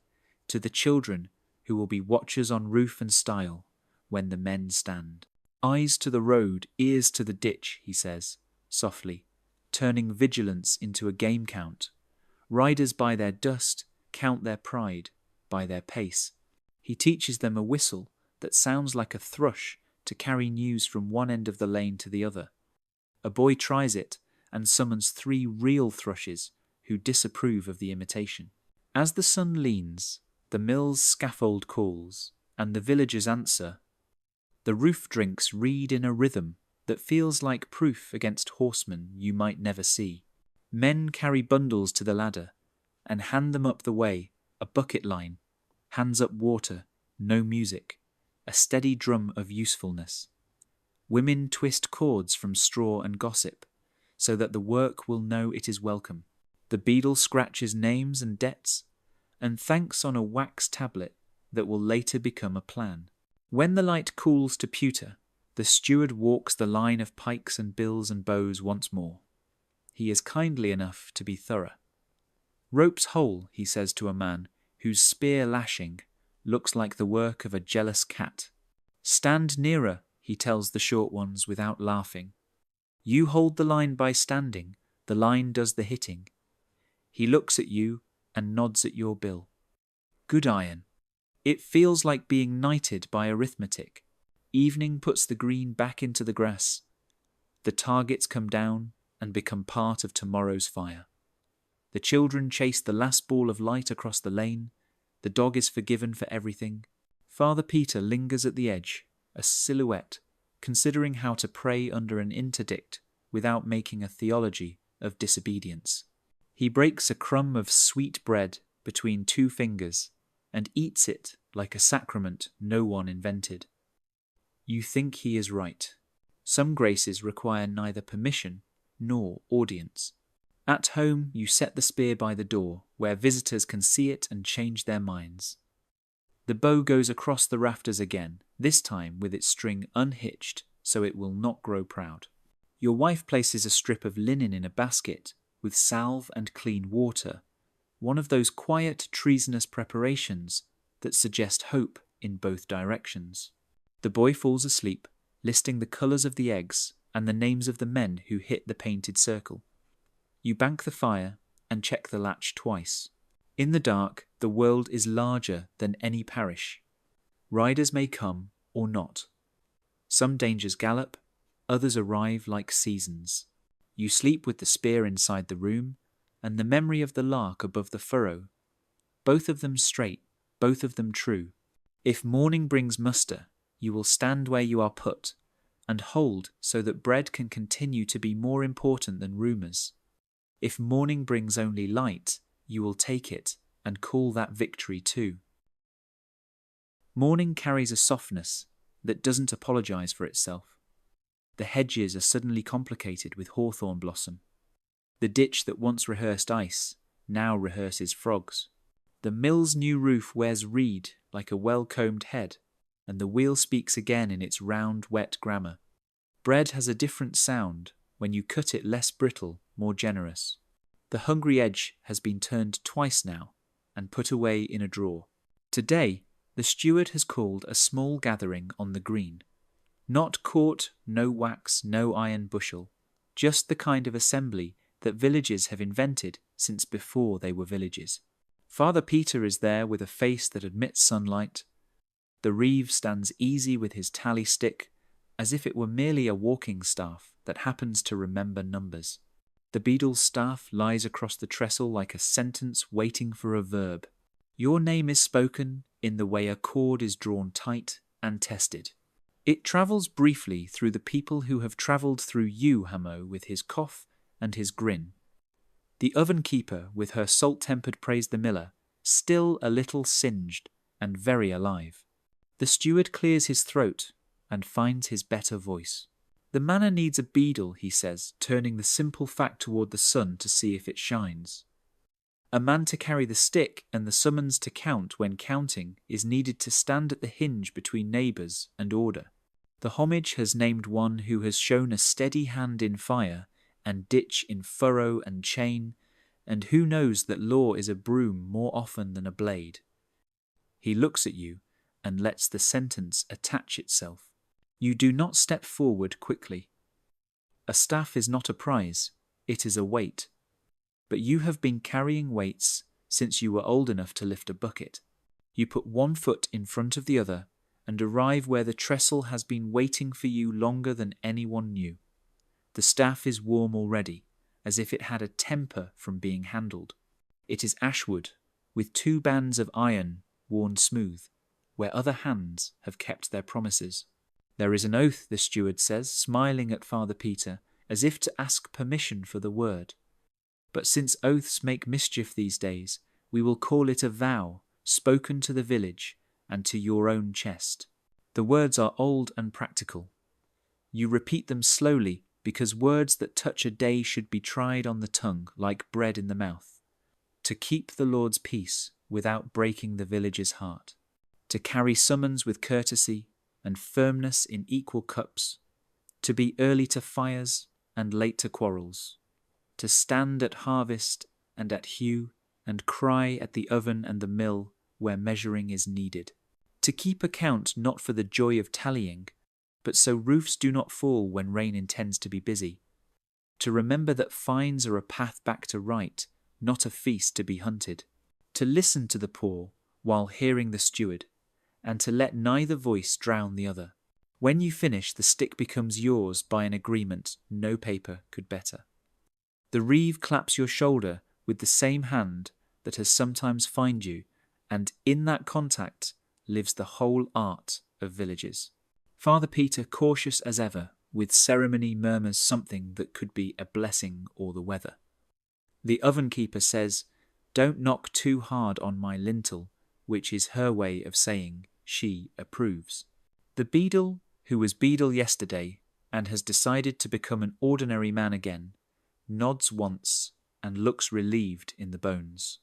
to the children who will be watchers on roof and stile when the men stand. Eyes to the road, ears to the ditch, he says, softly, turning vigilance into a game count. Riders by their dust count their pride by their pace. He teaches them a whistle that sounds like a thrush to carry news from one end of the lane to the other. A boy tries it and summons 3 real thrushes who disapprove of the imitation. As the sun leans, the mill's scaffold calls, and the villagers answer. The roof drinks read in a rhythm that feels like proof against horsemen you might never see. Men carry bundles to the ladder and hand them up the way, a bucket line, hands up water, no music, a steady drum of usefulness. Women twist cords from straw and gossip, so that the work will know it is welcome. The beadle scratches names and debts, and thanks on a wax tablet that will later become a plan. When the light cools to pewter, the steward walks the line of pikes and bills and bows once more. He is kindly enough to be thorough. Rope's whole, he says to a man whose spear lashing looks like the work of a jealous cat. Stand nearer, he tells the short ones without laughing. You hold the line by standing, the line does the hitting. He looks at you and nods at your bill. Good iron. It feels like being knighted by arithmetic. Evening puts the green back into the grass. The targets come down and become part of tomorrow's fire. The children chase the last ball of light across the lane. The dog is forgiven for everything. Father Peter lingers at the edge, a silhouette, considering how to pray under an interdict without making a theology of disobedience. He breaks a crumb of sweet bread between two fingers and eats it like a sacrament no one invented. You think he is right. Some graces require neither permission nor audience. At home, you set the spear by the door, where visitors can see it and change their minds. The bow goes across the rafters again, this time with its string unhitched so it will not grow proud. Your wife places a strip of linen in a basket with salve and clean water, one of those quiet, treasonous preparations that suggest hope in both directions. The boy falls asleep, listing the colours of the eggs and the names of the men who hit the painted circle. You bank the fire and check the latch twice. In the dark, the world is larger than any parish. Riders may come or not. Some dangers gallop, others arrive like seasons. You sleep with the spear inside the room and the memory of the lark above the furrow. Both of them straight, both of them true. If morning brings muster, you will stand where you are put and hold so that bread can continue to be more important than rumours. If morning brings only light, you will take it and call that victory too. Morning carries a softness that doesn't apologise for itself. The hedges are suddenly complicated with hawthorn blossom. The ditch that once rehearsed ice now rehearses frogs. The mill's new roof wears reed like a well-combed head, and the wheel speaks again in its round, wet grammar. Bread has a different sound when you cut it less brittle, more generous. The hungry edge has been turned twice now and put away in a drawer. Today, the steward has called a small gathering on the green. Not court, no wax, no iron bushel, just the kind of assembly that villages have invented since before they were villages. Father Peter is there with a face that admits sunlight. The reeve stands easy with his tally stick, as if it were merely a walking staff that happens to remember numbers. The beadle's staff lies across the trestle like a sentence waiting for a verb. Your name is spoken in the way a cord is drawn tight and tested. It travels briefly through the people who have travelled through you, Hamo, with his cough and his grin. The oven keeper, with her salt-tempered praise the miller, still a little singed and very alive. The steward clears his throat and finds his better voice. The manor needs a beadle, he says, turning the simple fact toward the sun to see if it shines. A man to carry the stick and the summons to count when counting is needed to stand at the hinge between neighbours and order. The homage has named one who has shown a steady hand in fire and ditch in furrow and chain, and who knows that law is a broom more often than a blade. He looks at you and lets the sentence attach itself. You do not step forward quickly. A staff is not a prize, it is a weight. But you have been carrying weights since you were old enough to lift a bucket. You put one foot in front of the other and arrive where the trestle has been waiting for you longer than anyone knew. The staff is warm already, as if it had a temper from being handled. It is ashwood, with 2 bands of iron worn smooth, where other hands have kept their promises. There is an oath, the steward says, smiling at Father Peter, as if to ask permission for the word. But since oaths make mischief these days, we will call it a vow, spoken to the village and to your own chest. The words are old and practical. You repeat them slowly, because words that touch a day should be tried on the tongue like bread in the mouth. To keep the Lord's peace without breaking the village's heart. To carry summons with courtesy and firmness in equal cups. To be early to fires and late to quarrels. To stand at harvest and at hew and cry at the oven and the mill where measuring is needed. To keep account not for the joy of tallying, but so roofs do not fall when rain intends to be busy. To remember that fines are a path back to right, not a feast to be hunted. To listen to the poor while hearing the steward, and to let neither voice drown the other. When you finish, the stick becomes yours by an agreement no paper could better. The reeve claps your shoulder with the same hand that has sometimes fined you, and in that contact lives the whole art of villages. Father Peter, cautious as ever, with ceremony murmurs something that could be a blessing or the weather. The oven keeper says, "Don't knock too hard on my lintel," which is her way of saying she approves. The Beadle, who was Beadle yesterday and has decided to become an ordinary man again, nods once and looks relieved in the bones.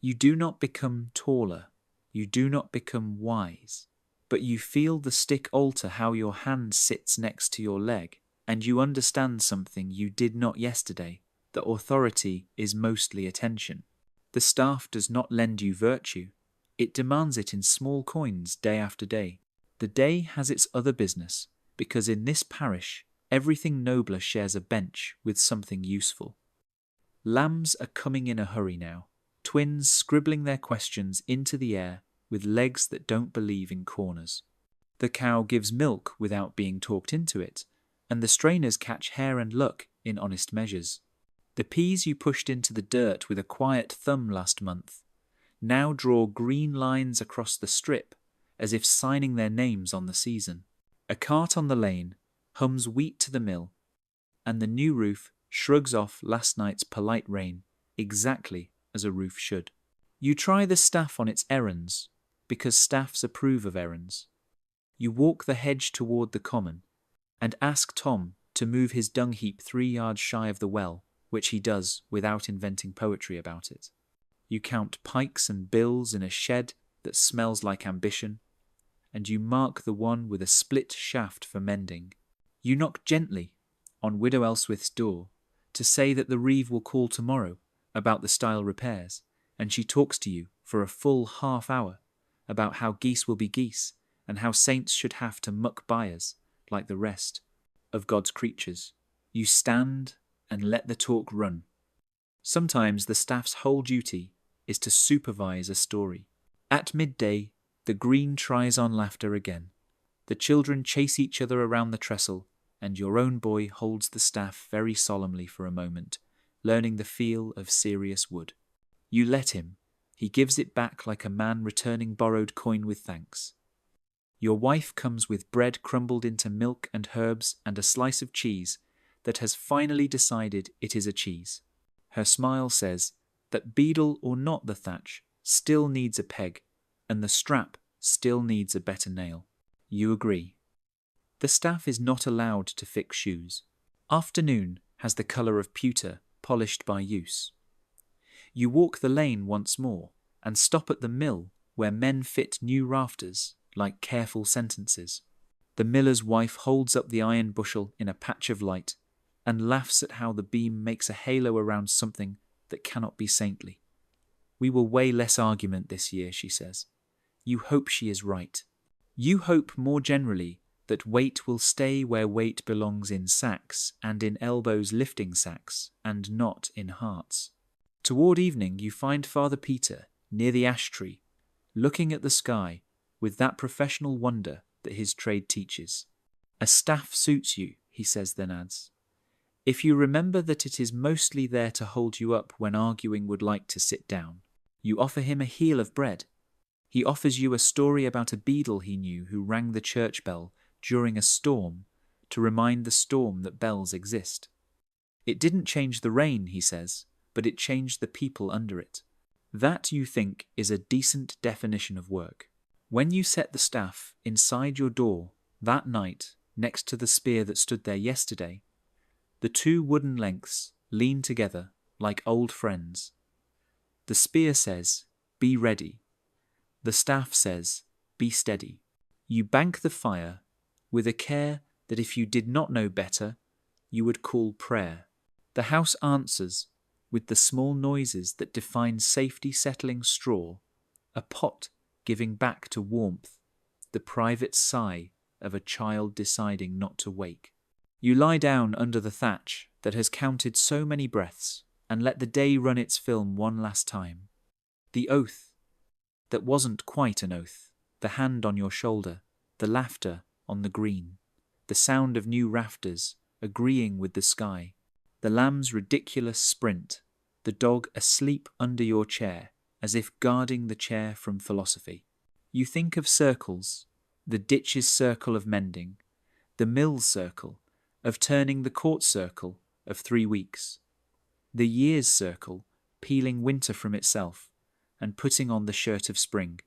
You do not become taller, you do not become wise, but you feel the stick alter how your hand sits next to your leg, and you understand something you did not yesterday, that authority is mostly attention. The staff does not lend you virtue, it demands it in small coins day after day. The day has its other business, because in this parish everything nobler shares a bench with something useful. Lambs are coming in a hurry now, twins scribbling their questions into the air with legs that don't believe in corners. The cow gives milk without being talked into it, and the strainers catch hare and luck in honest measures. The peas you pushed into the dirt with a quiet thumb last month now draw green lines across the strip as if signing their names on the season. A cart on the lane hums wheat to the mill, and the new roof shrugs off last night's polite rain exactly as a roof should. You try the staff on its errands, because staffs approve of errands. You walk the hedge toward the common, and ask Tom to move his dung heap 3 yards shy of the well, which he does without inventing poetry about it. You count pikes and bills in a shed that smells like ambition, and you mark the one with a split shaft for mending. You knock gently on Widow Elswith's door to say that the reeve will call tomorrow about the stile repairs, and she talks to you for a full half-hour about how geese will be geese and how saints should have to muck buyers like the rest of God's creatures. You stand and let the talk run. Sometimes the staff's whole duty is to supervise a story. At midday, the green tries on laughter again. The children chase each other around the trestle, and your own boy holds the staff very solemnly for a moment, learning the feel of serious wood. You let him. He gives it back like a man returning borrowed coin with thanks. Your wife comes with bread crumbled into milk and herbs and a slice of cheese that has finally decided it is a cheese. Her smile says that Beadle or not the Thatch still needs a peg, and the strap still needs a better nail. You agree. The staff is not allowed to fix shoes. Afternoon has the colour of pewter polished by use. You walk the lane once more and stop at the mill where men fit new rafters like careful sentences. The miller's wife holds up the iron bushel in a patch of light and laughs at how the beam makes a halo around something that cannot be saintly. We will weigh less argument this year, she says. You hope she is right. You hope more generally that weight will stay where weight belongs in sacks and in elbows lifting sacks and not in hearts. Toward evening you find Father Peter near the ash tree, looking at the sky with that professional wonder that his trade teaches. A staff suits you, he says, then adds. If you remember that it is mostly there to hold you up when arguing would like to sit down, you offer him a heel of bread. He offers you a story about a beadle he knew who rang the church bell during a storm to remind the storm that bells exist. It didn't change the rain, he says, but it changed the people under it. That, you think, is a decent definition of work. When you set the staff inside your door that night next to the spear that stood there yesterday, the two wooden lengths lean together like old friends. The spear says, "Be ready." The staff says, "Be steady." You bank the fire with a care that if you did not know better, you would call prayer. The house answers with the small noises that define safety settling straw, a pot giving back to warmth, the private sigh of a child deciding not to wake. You lie down under the thatch that has counted so many breaths and let the day run its film one last time. The oath that wasn't quite an oath, the hand on your shoulder, the laughter on the green, the sound of new rafters agreeing with the sky, the lamb's ridiculous sprint, the dog asleep under your chair as if guarding the chair from philosophy. You think of circles, the ditch's circle of mending, the mill's circle, of turning the court circle of 3 weeks, the year's circle, peeling winter from itself and putting on the shirt of spring.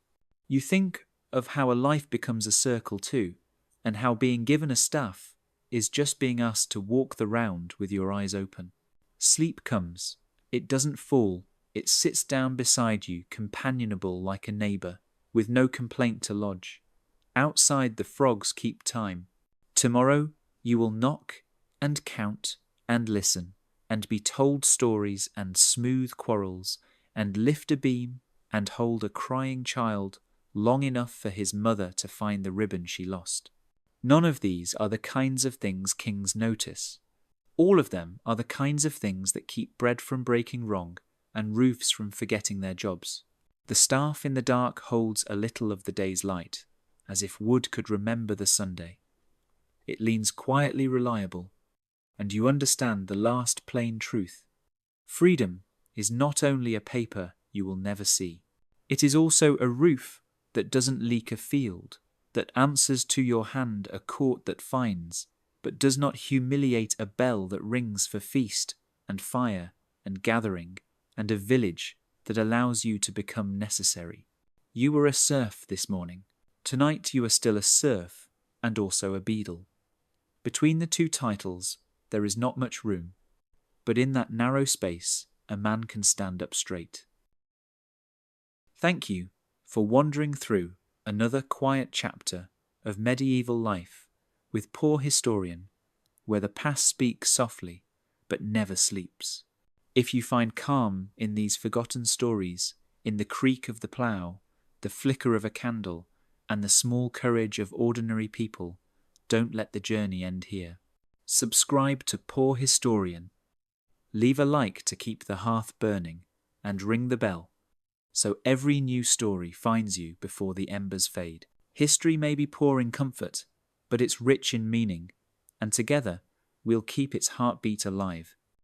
You think of how a life becomes a circle too, and how being given a staff is just being asked to walk the round with your eyes open. Sleep comes. It doesn't fall. It sits down beside you, companionable like a neighbour, with no complaint to lodge. Outside the frogs keep time. Tomorrow you will knock and count and listen and be told stories and smooth quarrels and lift a beam and hold a crying child long enough for his mother to find the ribbon she lost. None of these are the kinds of things kings notice. All of them are the kinds of things that keep bread from breaking wrong and roofs from forgetting their jobs. The staff in the dark holds a little of the day's light, as if wood could remember the Sunday. It leans quietly reliable, and you understand the last plain truth. Freedom is not only a paper you will never see. It is also a roof that doesn't leak a field, that answers to your hand a court that finds, but does not humiliate a bell that rings for feast and fire and gathering, and a village that allows you to become necessary. You were a serf this morning. Tonight you are still a serf and also a beadle. Between the two titles there is not much room, but in that narrow space a man can stand up straight. Thank you for wandering through another quiet chapter of medieval life with Poor Historian, where the past speaks softly but never sleeps. If you find calm in these forgotten stories, in the creak of the plough, the flicker of a candle, and the small courage of ordinary people, don't let the journey end here. Subscribe to Poor Historian. Leave a like to keep the hearth burning, and ring the bell, so every new story finds you before the embers fade. History may be poor in comfort, but it's rich in meaning, and together we'll keep its heartbeat alive.